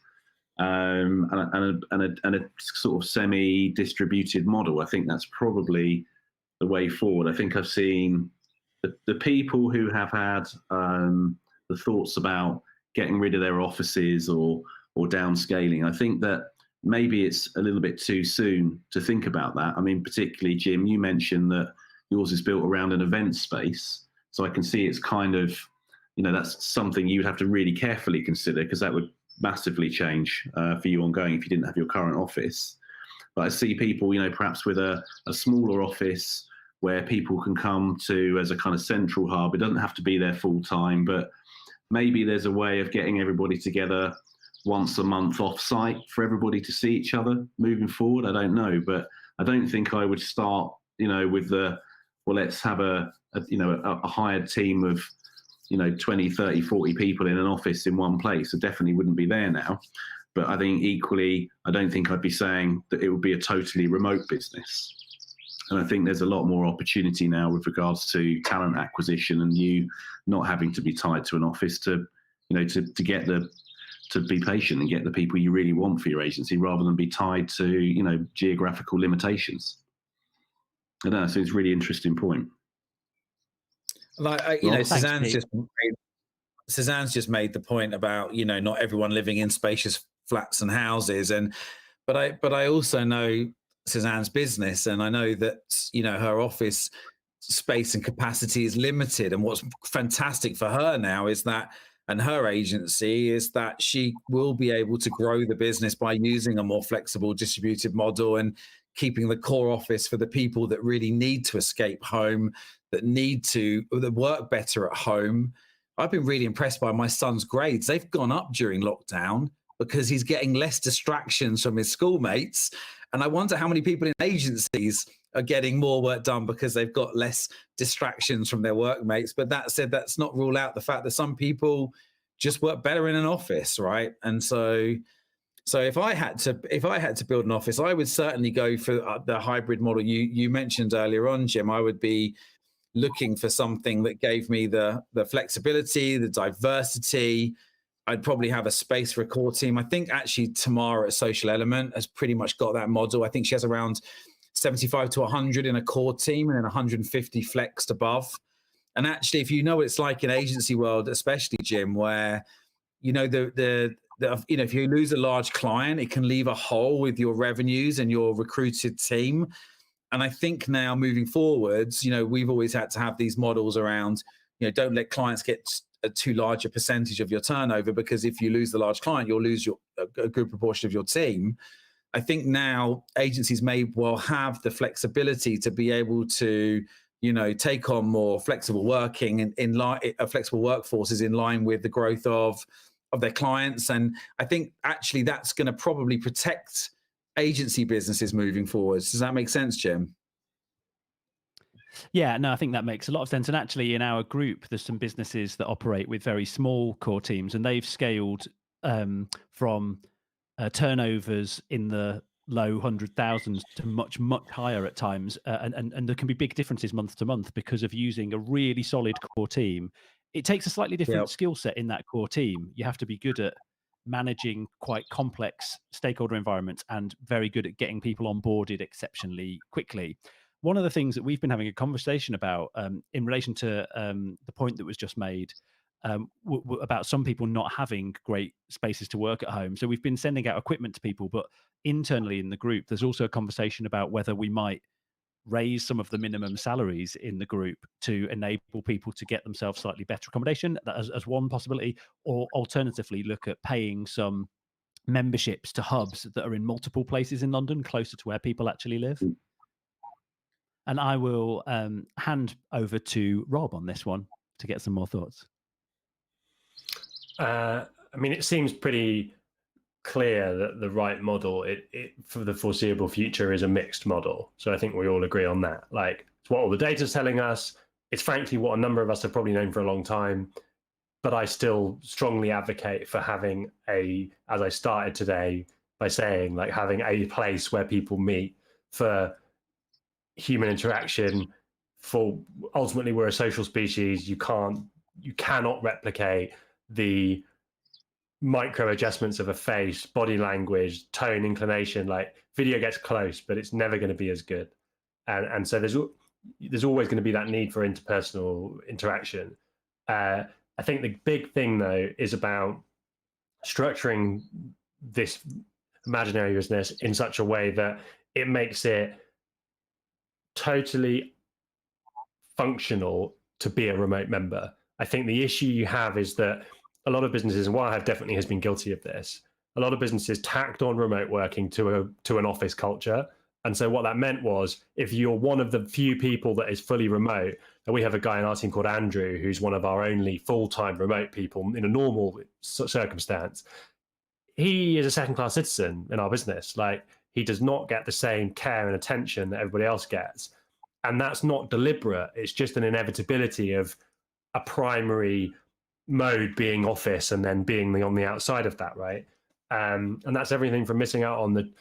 and a sort of semi-distributed model. I think that's probably the way forward. I think I've seen the people who have had the thoughts about getting rid of their offices or downscaling. I think that maybe it's a little bit too soon to think about that. I mean, particularly, Jim, you mentioned that yours is built around an event space. So I can see it's kind of, that's something you'd have to really carefully consider, because that would massively change for you ongoing if you didn't have your current office. But I see people, perhaps with a smaller office where people can come to as a kind of central hub. It doesn't have to be there full time, but maybe there's a way of getting everybody together once a month off-site for everybody to see each other moving forward. I don't know, but I don't think I would start, with let's have a hired team of, 20, 30, 40 people in an office in one place. It definitely wouldn't be there now. But I think equally, I don't think I'd be saying that it would be a totally remote business. And I think there's a lot more opportunity now with regards to talent acquisition and you not having to be tied to an office to be patient and get the people you really want for your agency, rather than be tied to, geographical limitations. I don't know. So it's a really interesting point. Like, Suzanne's just made the point about, not everyone living in spacious flats and houses. But I also know Suzanne's business, and I know that, her office space and capacity is limited. And what's fantastic for her now is that, and her agency, is that she will be able to grow the business by using a more flexible distributed model and keeping the core office for the people that really need to escape home, that work better at home. I've been really impressed by my son's grades. They've gone up during lockdown because he's getting less distractions from his schoolmates. And I wonder how many people in agencies are getting more work done because they've got less distractions from their workmates. But that said, that's not rule out the fact that some people just work better in an office, right? And so if I had to build an office, I would certainly go for the hybrid model you mentioned earlier on, Jim. I would be looking for something that gave me the flexibility, the diversity. I'd probably have a space for a core team. I think actually Tamara at Social Element has pretty much got that model. I think she has around 75 to 100 in a core team and then 150 flexed above. And actually, if you know what it's like in agency world, especially, Jim, where, if you lose a large client, it can leave a hole with your revenues and your recruited team. And I think now moving forwards, we've always had to have these models around, don't let clients get a too large a percentage of your turnover, because if you lose the large client, you'll lose a good proportion of your team. I think now agencies may well have the flexibility to be able to, take on more flexible working and flexible workforces in line with the growth of their clients. And I think actually that's going to probably protect agency businesses moving forwards. Does that make sense, Jim? Yeah, no, I think that makes a lot of sense. And actually in our group, there's some businesses that operate with very small core teams, and they've scaled from turnovers in the low 100,000s to much higher at times. And there can be big differences month to month because of using a really solid core team. It takes a slightly different skill set in that core team. You have to be good at managing quite complex stakeholder environments and very good at getting people onboarded exceptionally quickly. One of the things that we've been having a conversation about in relation to the point that was just made about some people not having great spaces to work at home. So we've been sending out equipment to people, but internally in the group, there's also a conversation about whether we might raise some of the minimum salaries in the group to enable people to get themselves slightly better accommodation as one possibility, or alternatively look at paying some memberships to hubs that are in multiple places in London, closer to where people actually live. And I will hand over to Rob on this one to get some more thoughts. It seems pretty clear that the right model for the foreseeable future is a mixed model. So I think we all agree on that. Like, it's what all the data's telling us. It's frankly what a number of us have probably known for a long time, but I still strongly advocate for having as I started today by saying, like, having a place where people meet for human interaction. For ultimately, we're a social species. You cannot replicate the micro adjustments of a face, body language, tone, inclination. Like, video gets close, but it's never going to be as good. And so there's always going to be that need for interpersonal interaction. I think the big thing, though, is about structuring this imaginary business in such a way that it makes it totally functional to be a remote member. I think the issue you have is that a lot of businesses, and Wirehive definitely has been guilty of this, a lot of businesses tacked on remote working to an office culture. And so what that meant was, if you're one of the few people that is fully remote, and we have a guy in our team called Andrew, who's one of our only full-time remote people in a normal circumstance, he is a second-class citizen in our business. Like, he does not get the same care and attention that everybody else gets. And that's not deliberate. It's just an inevitability of a primary mode being office and then being on the outside of that, right? And that's everything from missing out on the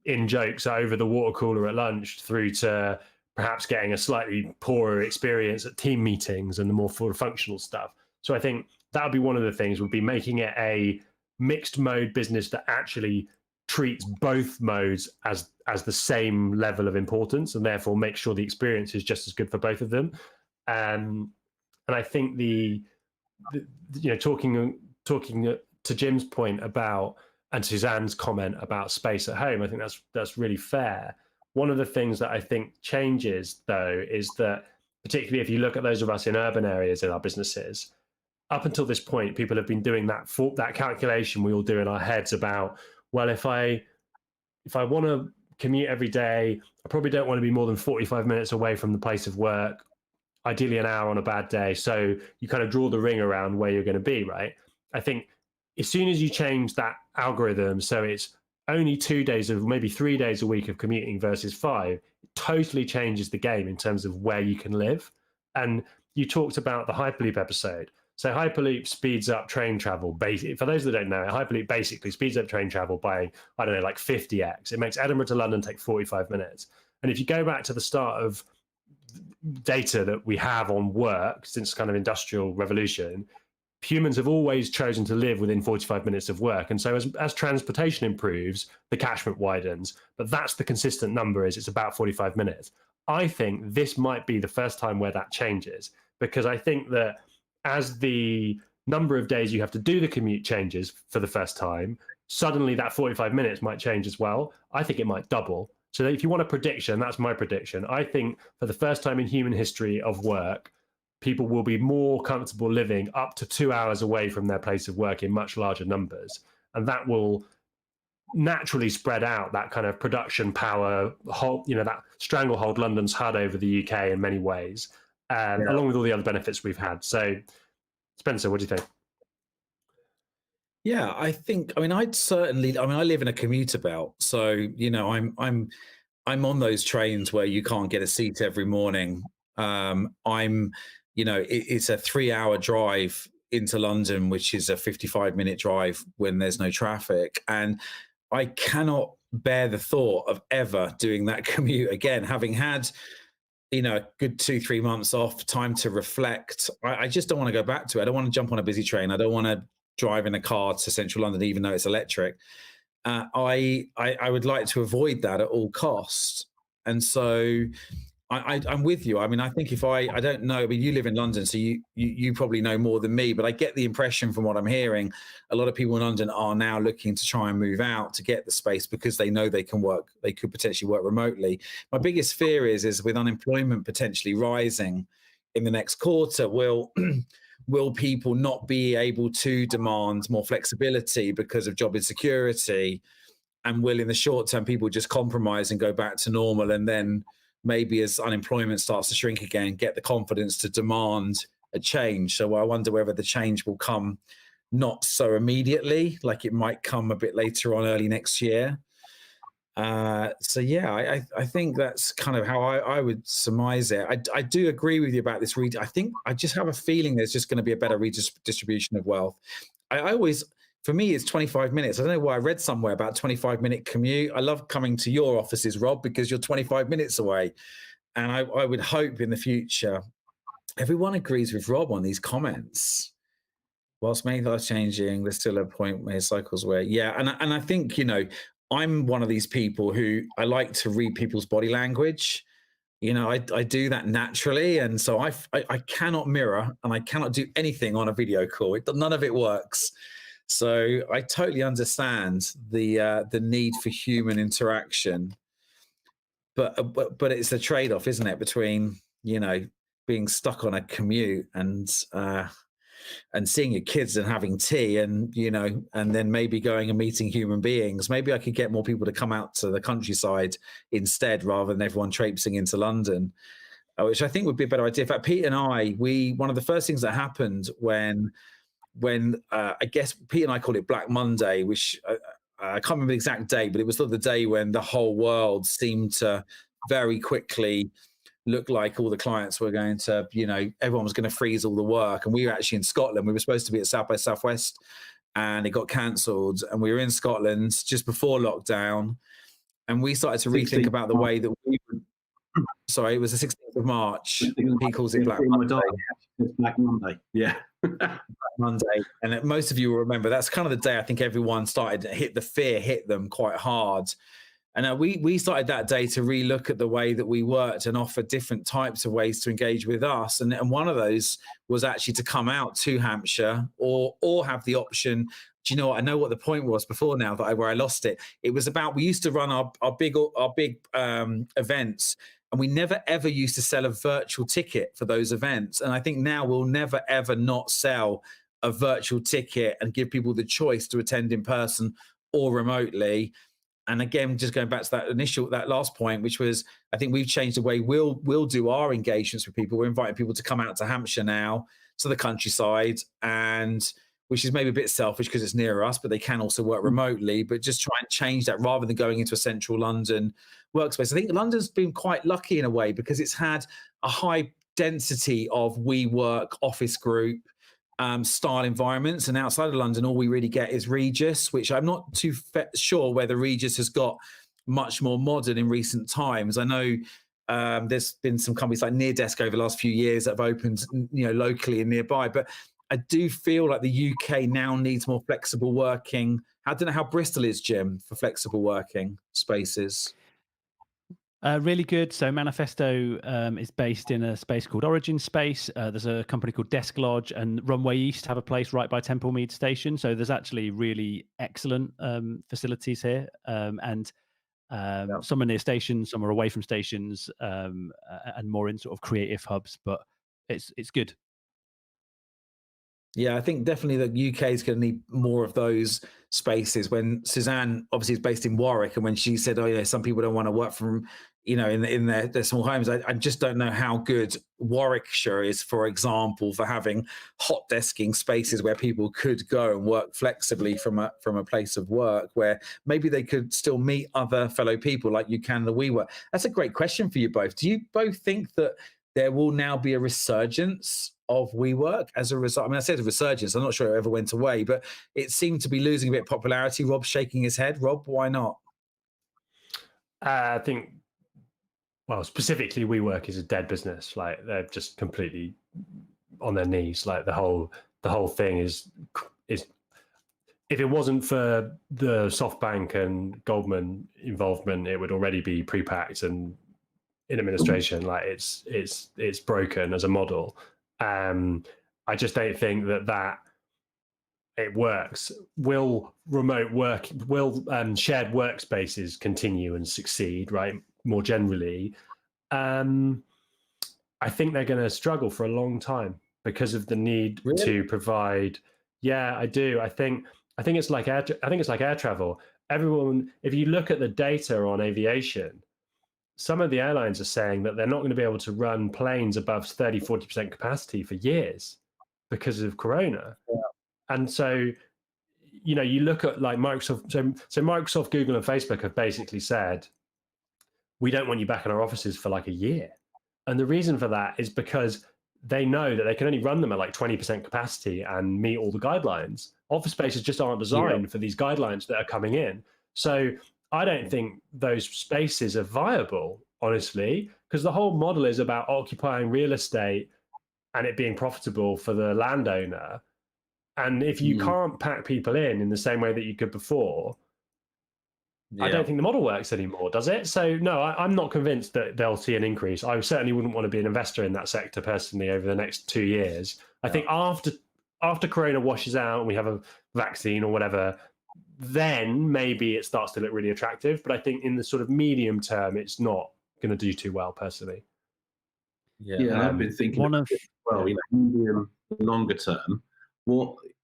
in-jokes over the water cooler at lunch through to perhaps getting a slightly poorer experience at team meetings and the more functional stuff. So I think that would be one of the things, would be making it a mixed mode business that actually treats both modes as the same level of importance, and therefore make sure the experience is just as good for both of them. And I think talking to Jim's point about, and Suzanne's comment about space at home, I think that's really fair. One of the things that I think changes, though, is that particularly if you look at those of us in urban areas in our businesses, up until this point, people have been doing that calculation we all do in our heads about, well, if I want to commute every day, I probably don't want to be more than 45 minutes away from the place of work, ideally an hour on a bad day. So you kind of draw the ring around where you're going to be, right? I think as soon as you change that algorithm, so it's only 2 days of maybe 3 days a week of commuting versus 5, it totally changes the game in terms of where you can live. And you talked about the Hyperloop episode. So Hyperloop speeds up train travel. For those that don't know, Hyperloop basically speeds up train travel by, I don't know, like 50x. It makes Edinburgh to London take 45 minutes. And if you go back to the start of data that we have on work since kind of industrial revolution, humans have always chosen to live within 45 minutes of work. And so as transportation improves, the catchment widens. But that's the consistent number, is it's about 45 minutes. I think this might be the first time where that changes, because I think that as the number of days you have to do the commute changes for the first time, suddenly that 45 minutes might change as well. I think it might double. So if you want a prediction, that's my prediction. I think for the first time in human history of work, people will be more comfortable living up to 2 hours away from their place of work in much larger numbers. And that will naturally spread out that kind of production power, that stranglehold London's had over the UK in many ways, along with all the other benefits we've had. So, Spencer, what do you think? Yeah, I live in a commuter belt, so I'm on those trains where you can't get a seat every morning. It's a 3-hour drive into London, which is a 55-minute drive when there's no traffic, and I cannot bear the thought of ever doing that commute again, having had a good 2-3 months off, time to reflect. I just don't want to go back to it. I don't want to jump on a busy train. I don't want to drive in a car to central London, even though it's electric. I would like to avoid that at all costs. And so I'm with you. I mean, I think I don't know, but you live in London, so you probably know more than me, but I get the impression from what I'm hearing, a lot of people in London are now looking to try and move out to get the space because they know they could potentially work remotely. My biggest fear is with unemployment potentially rising in the next quarter, will people not be able to demand more flexibility because of job insecurity? And will, in the short term, people just compromise and go back to normal, and then maybe as unemployment starts to shrink again, get the confidence to demand a change? So I wonder whether the change will come not so immediately, like it might come a bit later on, early next year. So yeah, I think that's kind of how I would surmise it. I do agree with you about this. I think I just have a feeling there's just going to be a better redistribution of wealth. I always, for me, it's 25 minutes. I don't know why I read somewhere about 25-minute commute. I love coming to your offices, Rob, because you're 25 minutes away. And I would hope in the future, everyone agrees with Rob on these comments. Whilst many life changing, there's still a point where cycles where, yeah. And I think, you know, I'm one of these people who I like to read people's body language. You know, I do that naturally. And so I cannot mirror and I cannot do anything on a video call. None of it works. So I totally understand the need for human interaction. But it's a trade-off, isn't it, between, you know, being stuck on a commute and seeing your kids and having tea and, you know, and then maybe going and meeting human beings. Maybe I could get more people to come out to the countryside instead, rather than everyone traipsing into London, which I think would be a better idea. In fact, Pete and I, one of the first things that happened when I guess Pete and I called it Black Monday, which I can't remember the exact date, but it was sort of the day when the whole world seemed to very quickly look like all the clients were going to, you know, everyone was going to freeze all the work. And we were actually in Scotland. We were supposed to be at South by Southwest and it got cancelled. And we were in Scotland just before lockdown. And we started to rethink about the way that we would, sorry, it was the 16th of March. He calls it Black Monday. It's Black Monday, yeah. Black Monday. And most of you will remember, that's kind of the day I think everyone started to hit them quite hard. And we started that day to relook at the way that we worked and offer different types of ways to engage with us. And one of those was actually to come out to Hampshire or have the option. Do you know what? I know what the point was before now where I lost it. It was about, we used to run our big events, and we never ever used to sell a virtual ticket for those events. And I think now we'll never ever not sell a virtual ticket and give people the choice to attend in person or remotely. And again, just going back to that last point, which was, I think we've changed the way we'll do our engagements with people. We're inviting people to come out to Hampshire now, to the countryside, and which is maybe a bit selfish because it's near us, but they can also work remotely. But just try and change that rather than going into a central London workspace. I think London's been quite lucky in a way because it's had a high density of WeWork, office group, style environments, and outside of London all we really get is Regis, which I'm not too sure whether Regis has got much more modern in recent times. I know there's been some companies like Near Desk over the last few years that have opened, you know, locally and nearby, but I do feel like the UK now needs more flexible working. I don't know how Bristol is, Jim, for flexible working spaces. Really good. So Manifesto is based in a space called Origin Space. There's a company called Desk Lodge, and Runway East have a place right by Temple Mead Station. So there's actually really excellent facilities here, and some are near stations, some are away from stations, and more in sort of creative hubs. But it's good. Yeah, I think definitely the UK is going to need more of those spaces. When Suzanne obviously is based in Warwick, and when she said, "Oh yeah, some people don't want to work from, you know, in their small homes," I just don't know how good Warwickshire is, for example, for having hot desking spaces where people could go and work flexibly from a place of work, where maybe they could still meet other fellow people like you can the WeWork. That's a great question for you both. Do you both think that there will now be a resurgence of WeWork as a result? I mean, I said a resurgence. I'm not sure it ever went away, but it seemed to be losing a bit of popularity. Rob's shaking his head. Rob, why not? I think, well, specifically WeWork is a dead business. Like, they're just completely on their knees. Like, the whole thing is if it wasn't for the SoftBank and Goldman involvement, it would already be pre-packed and in administration. Like, it's broken as a model. I just don't think that it works. Will remote work, shared workspaces continue and succeed, right? More generally, I think they're going to struggle for a long time because of the need to provide. Yeah, I do. I think it's like air travel. Everyone, if you look at the data on aviation, some of the airlines are saying that they're not going to be able to run planes above 30-40% capacity for years because of Corona. Yeah. And so you know, you look at like Microsoft. So Microsoft, Google, and Facebook have basically said, we don't want you back in our offices for like a year. And the reason for that is because they know that they can only run them at like 20% capacity and meet all the guidelines. Office spaces just aren't designed for these guidelines that are coming in. So I don't think those spaces are viable, honestly, because the whole model is about occupying real estate and it being profitable for the landowner. And if you can't pack people in the same way that you could before, I don't think the model works anymore, does it? So no, I'm not convinced that they'll see an increase. I certainly wouldn't want to be an investor in that sector personally over the next 2 years. I think after Corona washes out and we have a vaccine or whatever, then maybe it starts to look really attractive. But I think in the sort of medium term, it's not going to do too well personally. Yeah, I've been thinking medium, longer term.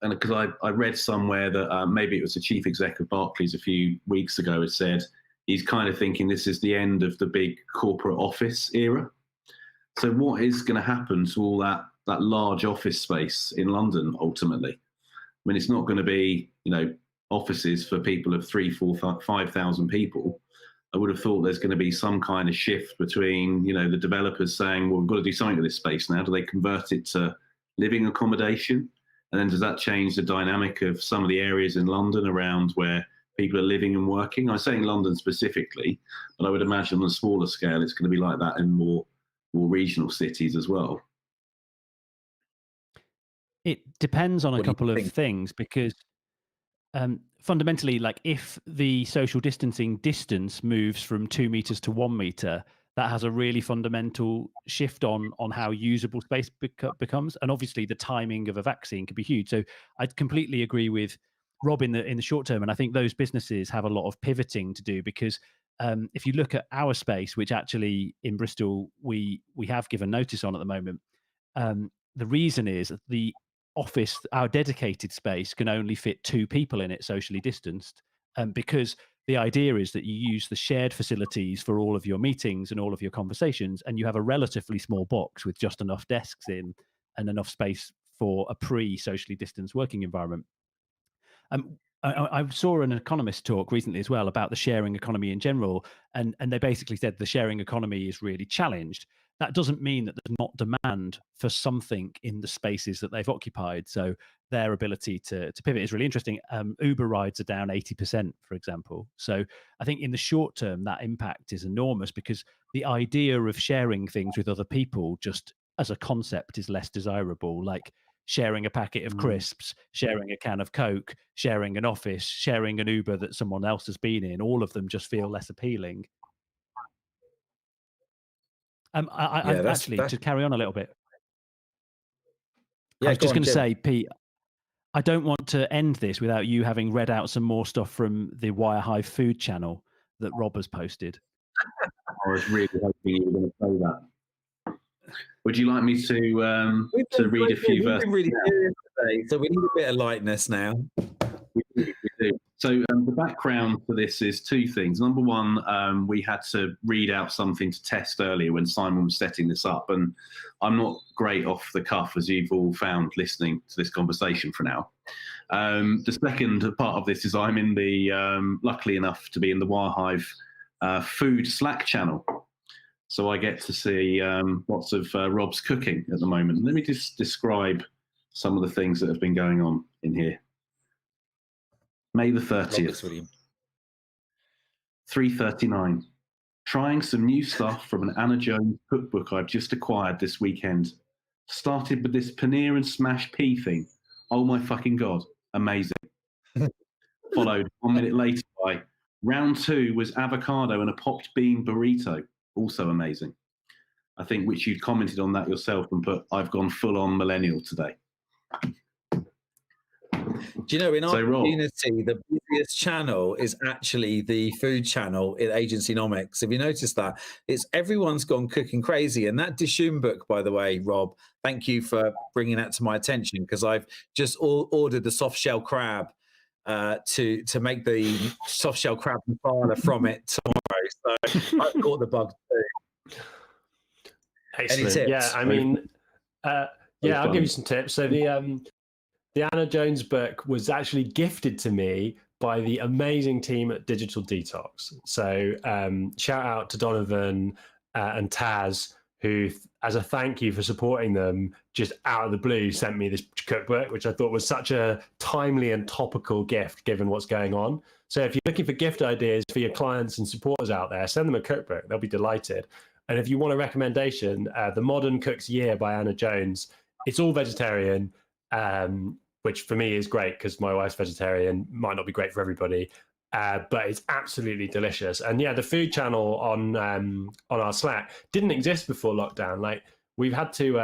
And because I read somewhere that maybe it was the chief exec of Barclays a few weeks ago had said he's kind of thinking this is the end of the big corporate office era. So what is going to happen to all that large office space in London ultimately? I mean, it's not going to be, you know, offices for people of 3,000, 4,000, 5,000 people. I would have thought there's going to be some kind of shift between, you know, the developers saying, well, we've got to do something with this space now. Do they convert it to living accommodation? And then does that change the dynamic of some of the areas in London around where people are living and working? I'm saying London specifically, but I would imagine on a smaller scale, it's going to be like that in more regional cities as well. It depends on a couple of things, because fundamentally, like if the social distancing distance moves from 2 meters to 1 meter, that has a really fundamental shift on how usable space becomes. And obviously the timing of a vaccine could be huge. So I completely agree with Rob in the short term. And I think those businesses have a lot of pivoting to do, because if you look at our space, which actually in Bristol, we have given notice on at the moment, the reason is the office, our dedicated space, can only fit 2 people in it, socially distanced, because the idea is that you use the shared facilities for all of your meetings and all of your conversations, and you have a relatively small box with just enough desks in and enough space for a pre-socially distanced working environment. I saw an economist talk recently as well about the sharing economy in general, and they basically said the sharing economy is really challenged. That doesn't mean that there's not demand for something in the spaces that they've occupied. So their ability to pivot is really interesting. Uber rides are down 80%, for example. So I think in the short term, that impact is enormous, because the idea of sharing things with other people just as a concept is less desirable. Like sharing a packet of crisps, sharing a can of Coke, sharing an office, sharing an Uber that someone else has been in, all of them just feel less appealing. To carry on a little bit. I was just going to say, Pete, I don't want to end this without you having read out some more stuff from the Wirehive food channel that Rob has posted. I was really hoping you were going to say that. Would you like me to read a few verses? We've been really serious today, so we need a bit of lightness now. We do. So the background for this is 2 things. Number one, we had to read out something to test earlier when Simon was setting this up, and I'm not great off the cuff, as you've all found listening to this conversation for now. The second part of this is I'm in the, luckily enough to be in the Wirehive food Slack channel. So I get to see lots of Rob's cooking at the moment. Let me just describe some of the things that have been going on in here. May the 30th, 3:39. Trying some new stuff from an Anna Jones cookbook I've just acquired this weekend. Started with this paneer and smash pea thing. Oh my fucking God, amazing. Followed 1 minute later by round 2 was avocado and a popped bean burrito. Also amazing. I think which you commented on that yourself and put, I've gone full on millennial today. Do you know, in our community, the busiest channel is actually the food channel in Agencynomics. Have you noticed that? It's everyone's gone cooking crazy. And that Dishoom book, by the way, Rob, thank you for bringing that to my attention, because I've just ordered the soft shell crab to make the soft shell crab masala from it tomorrow. So I've caught the bug too. Excellent. Yeah, I mean, I'll give you some tips. So the Anna Jones book was actually gifted to me by the amazing team at Digital Detox. So shout out to Donovan and Taz, who, as a thank you for supporting them, just out of the blue sent me this cookbook, which I thought was such a timely and topical gift given what's going on. So if you're looking for gift ideas for your clients and supporters out there, send them a cookbook. They'll be delighted. And if you want a recommendation, The Modern Cook's Year by Anna Jones, it's all vegetarian, which for me is great because my wife's vegetarian, might not be great for everybody. But it's absolutely delicious. And yeah, the food channel on our Slack didn't exist before lockdown. Like we've had to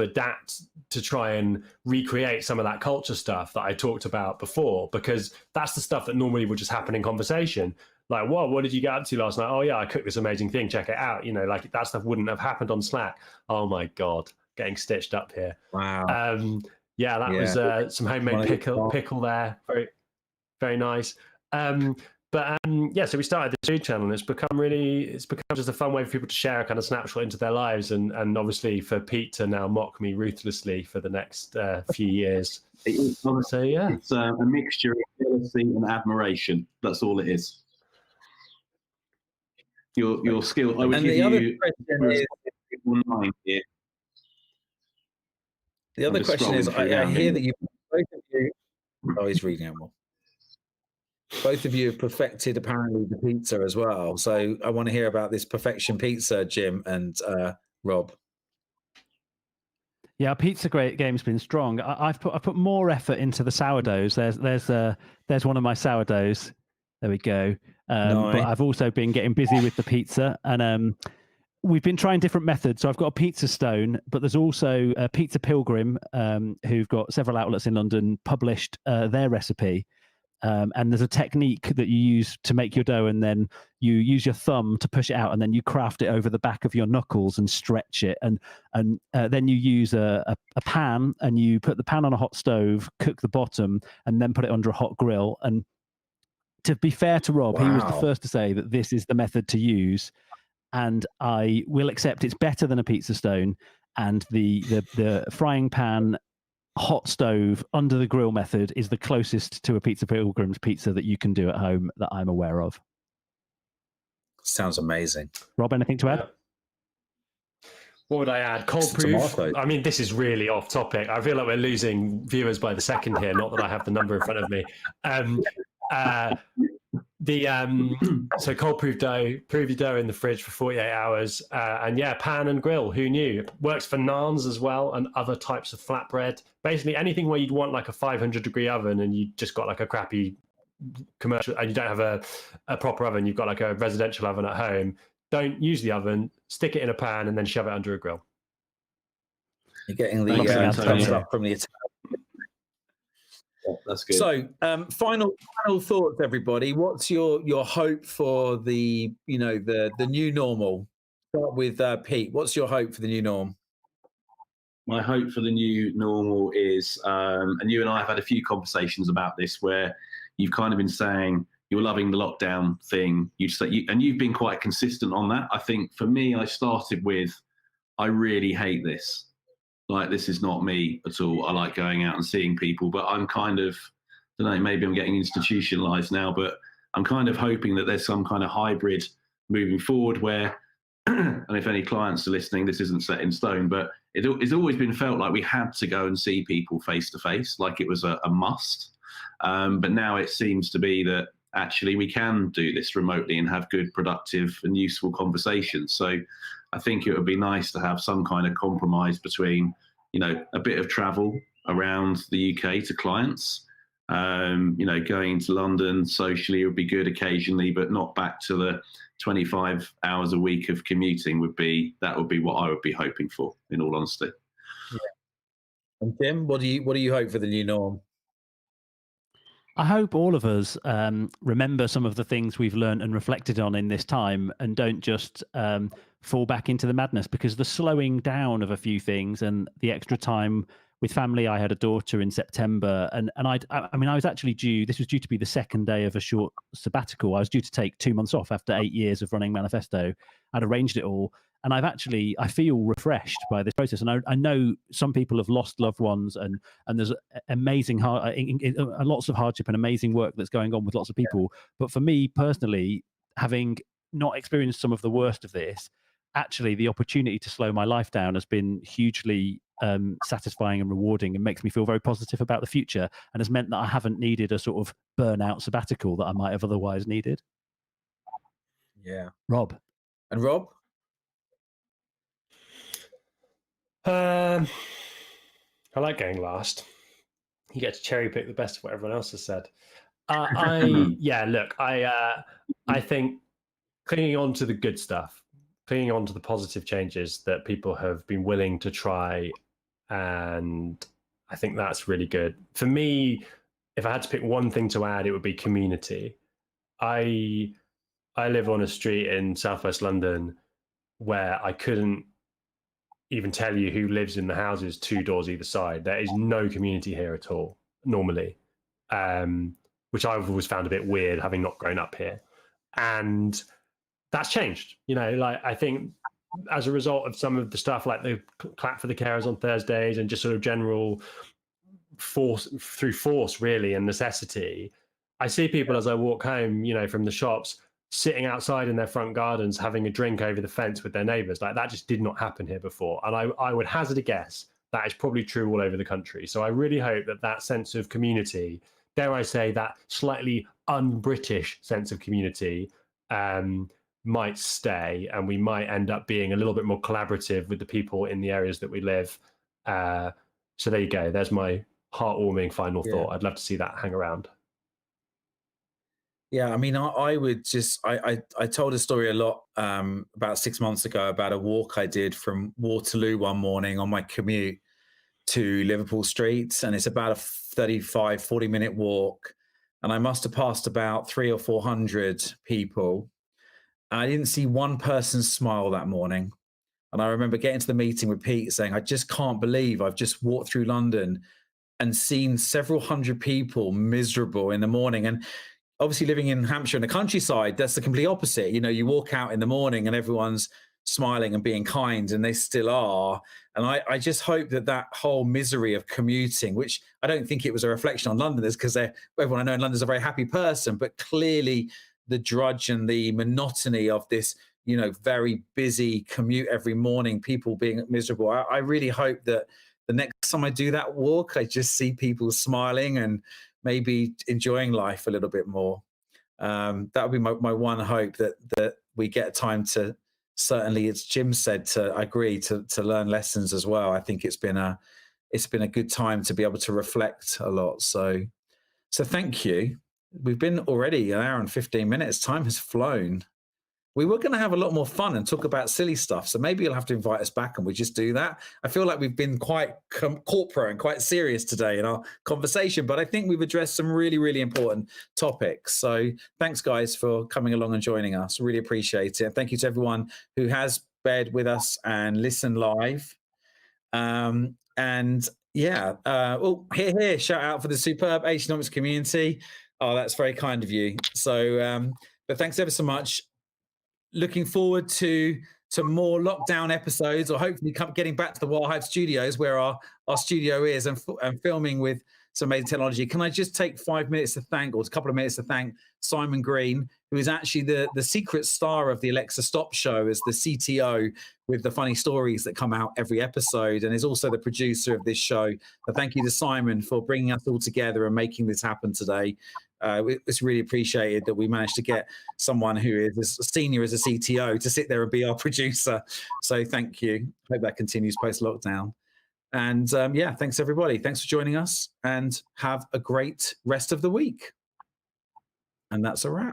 adapt to try and recreate some of that culture stuff that I talked about before, because that's the stuff that normally would just happen in conversation. Like, whoa, what did you get up to last night? Oh yeah, I cooked this amazing thing. Check it out. You know, like that stuff wouldn't have happened on Slack. Oh my God, getting stitched up here. Wow. Yeah, that was some homemade pickle there. Very, very nice. Yeah, so we started this food channel, and it's become just a fun way for people to share a kind of snapshot into their lives, and obviously for Pete to now mock me ruthlessly for the next few years. So yeah, it's a mixture of jealousy and admiration. That's all it is. Your skill. I would give you a 9 here. The other question is, I hear that both of you. Oh, he's reading out more. Both of you have perfected apparently the pizza as well. So I want to hear about this perfection pizza, Jim and Rob. Yeah, pizza game's been strong. I've put more effort into the sourdoughs. There's one of my sourdoughs. There we go. Nice. But I've also been getting busy with the pizza, and we've been trying different methods. So I've got a pizza stone, but there's also a Pizza Pilgrim, who've got several outlets in London, published their recipe. And there's a technique that you use to make your dough, and then you use your thumb to push it out, and then you craft it over the back of your knuckles and stretch it. And then you use a pan, and you put the pan on a hot stove, cook the bottom, and then put it under a hot grill. And to be fair to Rob, he was the first to say that this is the method to use. And I will accept it's better than a pizza stone. And the frying pan, hot stove under the grill method is the closest to a Pizza Pilgrim's pizza that you can do at home that I'm aware of. Sounds amazing. Rob, anything to add? What would I add? Cold proof. I mean, this is really off topic. I feel like we're losing viewers by the second here. Not that I have the number in front of me. So cold proof dough, prove your dough in the fridge for 48 hours. And yeah, pan and grill. Who knew? It works for naans as well, and other types of flatbread. Basically anything where you'd want like a 500-degree oven and you just got like a crappy commercial, and you don't have a proper oven, you've got like a residential oven at home. Don't use the oven, stick it in a pan and then shove it under a grill. You're getting the thumbs up from the Italian. That's good. So, final thoughts, everybody. What's your hope for the new normal? Start with Pete. What's your hope for the new norm? My hope for the new normal is, and you and I have had a few conversations about this, where you've kind of been saying you're loving the lockdown thing. And you've been quite consistent on that. I think for me, I started with, I really hate this. Like, this is not me at all. I like going out and seeing people, but I'm kind of, I don't know, maybe I'm getting institutionalized now, but I'm kind of hoping that there's some kind of hybrid moving forward where, and if any clients are listening, this isn't set in stone, but it's always been felt like we had to go and see people face to face, like it was a must. But now it seems to be that actually we can do this remotely and have good, productive and useful conversations. So I think it would be nice to have some kind of compromise between, a bit of travel around the UK to clients, going to London socially would be good occasionally, but not back to the 25 hours a week of commuting would be what I would be hoping for, in all honesty. Yeah. And Tim, what do you hope for the new norm? I hope all of us remember some of the things we've learned and reflected on in this time, and don't just fall back into the madness, because the slowing down of a few things and the extra time with family. I had a daughter in September, and I was actually due. This was due to be the second day of a short sabbatical. I was due to take 2 months off after 8 years of running Manifesto. I'd arranged it all, And I feel refreshed by this process. And I know some people have lost loved ones, and there's amazing lots of hardship and amazing work that's going on with lots of people. But for me personally, having not experienced some of the worst of this, actually the opportunity to slow my life down has been hugely satisfying and rewarding, and makes me feel very positive about the future, and has meant that I haven't needed a sort of burnout sabbatical that I might have otherwise needed. Yeah. Rob? And Rob? I like going last. You get to cherry pick the best of what everyone else has said. I think clinging on to the good stuff, clinging on to the positive changes that people have been willing to try, and I think that's really good. For me, if I had to pick one thing to add, it would be community. I live on a street in southwest London where I couldn't even tell you who lives in the houses 2 doors either side. There is no community here at all, normally, which I've always found a bit weird, having not grown up here. And that's changed. I think as a result of some of the stuff like the clap for the carers on Thursdays, and just sort of general force really, and necessity, I see people as I walk home, from the shops, sitting outside in their front gardens having a drink over the fence with their neighbours. Like, that just did not happen here before. And I would hazard a guess that is probably true all over the country. So I really hope that sense of community, dare I say, that slightly un-British sense of community, might stay, and we might end up being a little bit more collaborative with the people in the areas that we live. So there you go. There's my heartwarming final thought. I'd love to see that hang around. Yeah, I mean, I would just, I told a story a lot about 6 months ago about a walk I did from Waterloo one morning on my commute to Liverpool Street. And it's about a 35, 40-minute walk. And I must have passed about 300 or 400 people. And I didn't see one person smile that morning. And I remember getting to the meeting with Pete saying, I just can't believe I've just walked through London and seen several hundred people miserable in the morning. And obviously living in Hampshire in the countryside, that's the complete opposite. You walk out in the morning and everyone's smiling and being kind, and they still are. And I just hope that whole misery of commuting, which I don't think it was a reflection on Londoners, because everyone I know in London is a very happy person, but clearly the drudge and the monotony of this, very busy commute every morning, people being miserable. I really hope that the next time I do that walk, I just see people smiling and maybe enjoying life a little bit more. That would be my one hope, that we get time to, certainly, as Jim said, I agree, to learn lessons as well. I think it's been a good time to be able to reflect a lot. So thank you. We've been already an hour and 15 minutes. Time has flown. We were going to have a lot more fun and talk about silly stuff. So maybe you'll have to invite us back and we just do that. I feel like we've been quite corporate and quite serious today in our conversation, but I think we've addressed some really, really important topics. So thanks, guys, for coming along and joining us. Really appreciate it. And thank you to everyone who has bared with us and listened live. Here, shout out for the superb Agencynomics community. Oh, that's very kind of you. So, but thanks ever so much. Looking forward to more lockdown episodes, or hopefully getting back to the Wirehive studios where our studio is, and filming with some amazing technology. Can I just take 5 minutes to thank, or a couple of minutes to thank, Simon Green, who is actually the secret star of the Alexa Stop show as the CTO with the funny stories that come out every episode, and is also the producer of this show. So thank you to Simon for bringing us all together and making this happen today. It's really appreciated that we managed to get someone who is as senior as a CTO to sit there and be our producer. So thank you. Hope that continues post-lockdown. And thanks everybody. Thanks for joining us, and have a great rest of the week. And that's a wrap.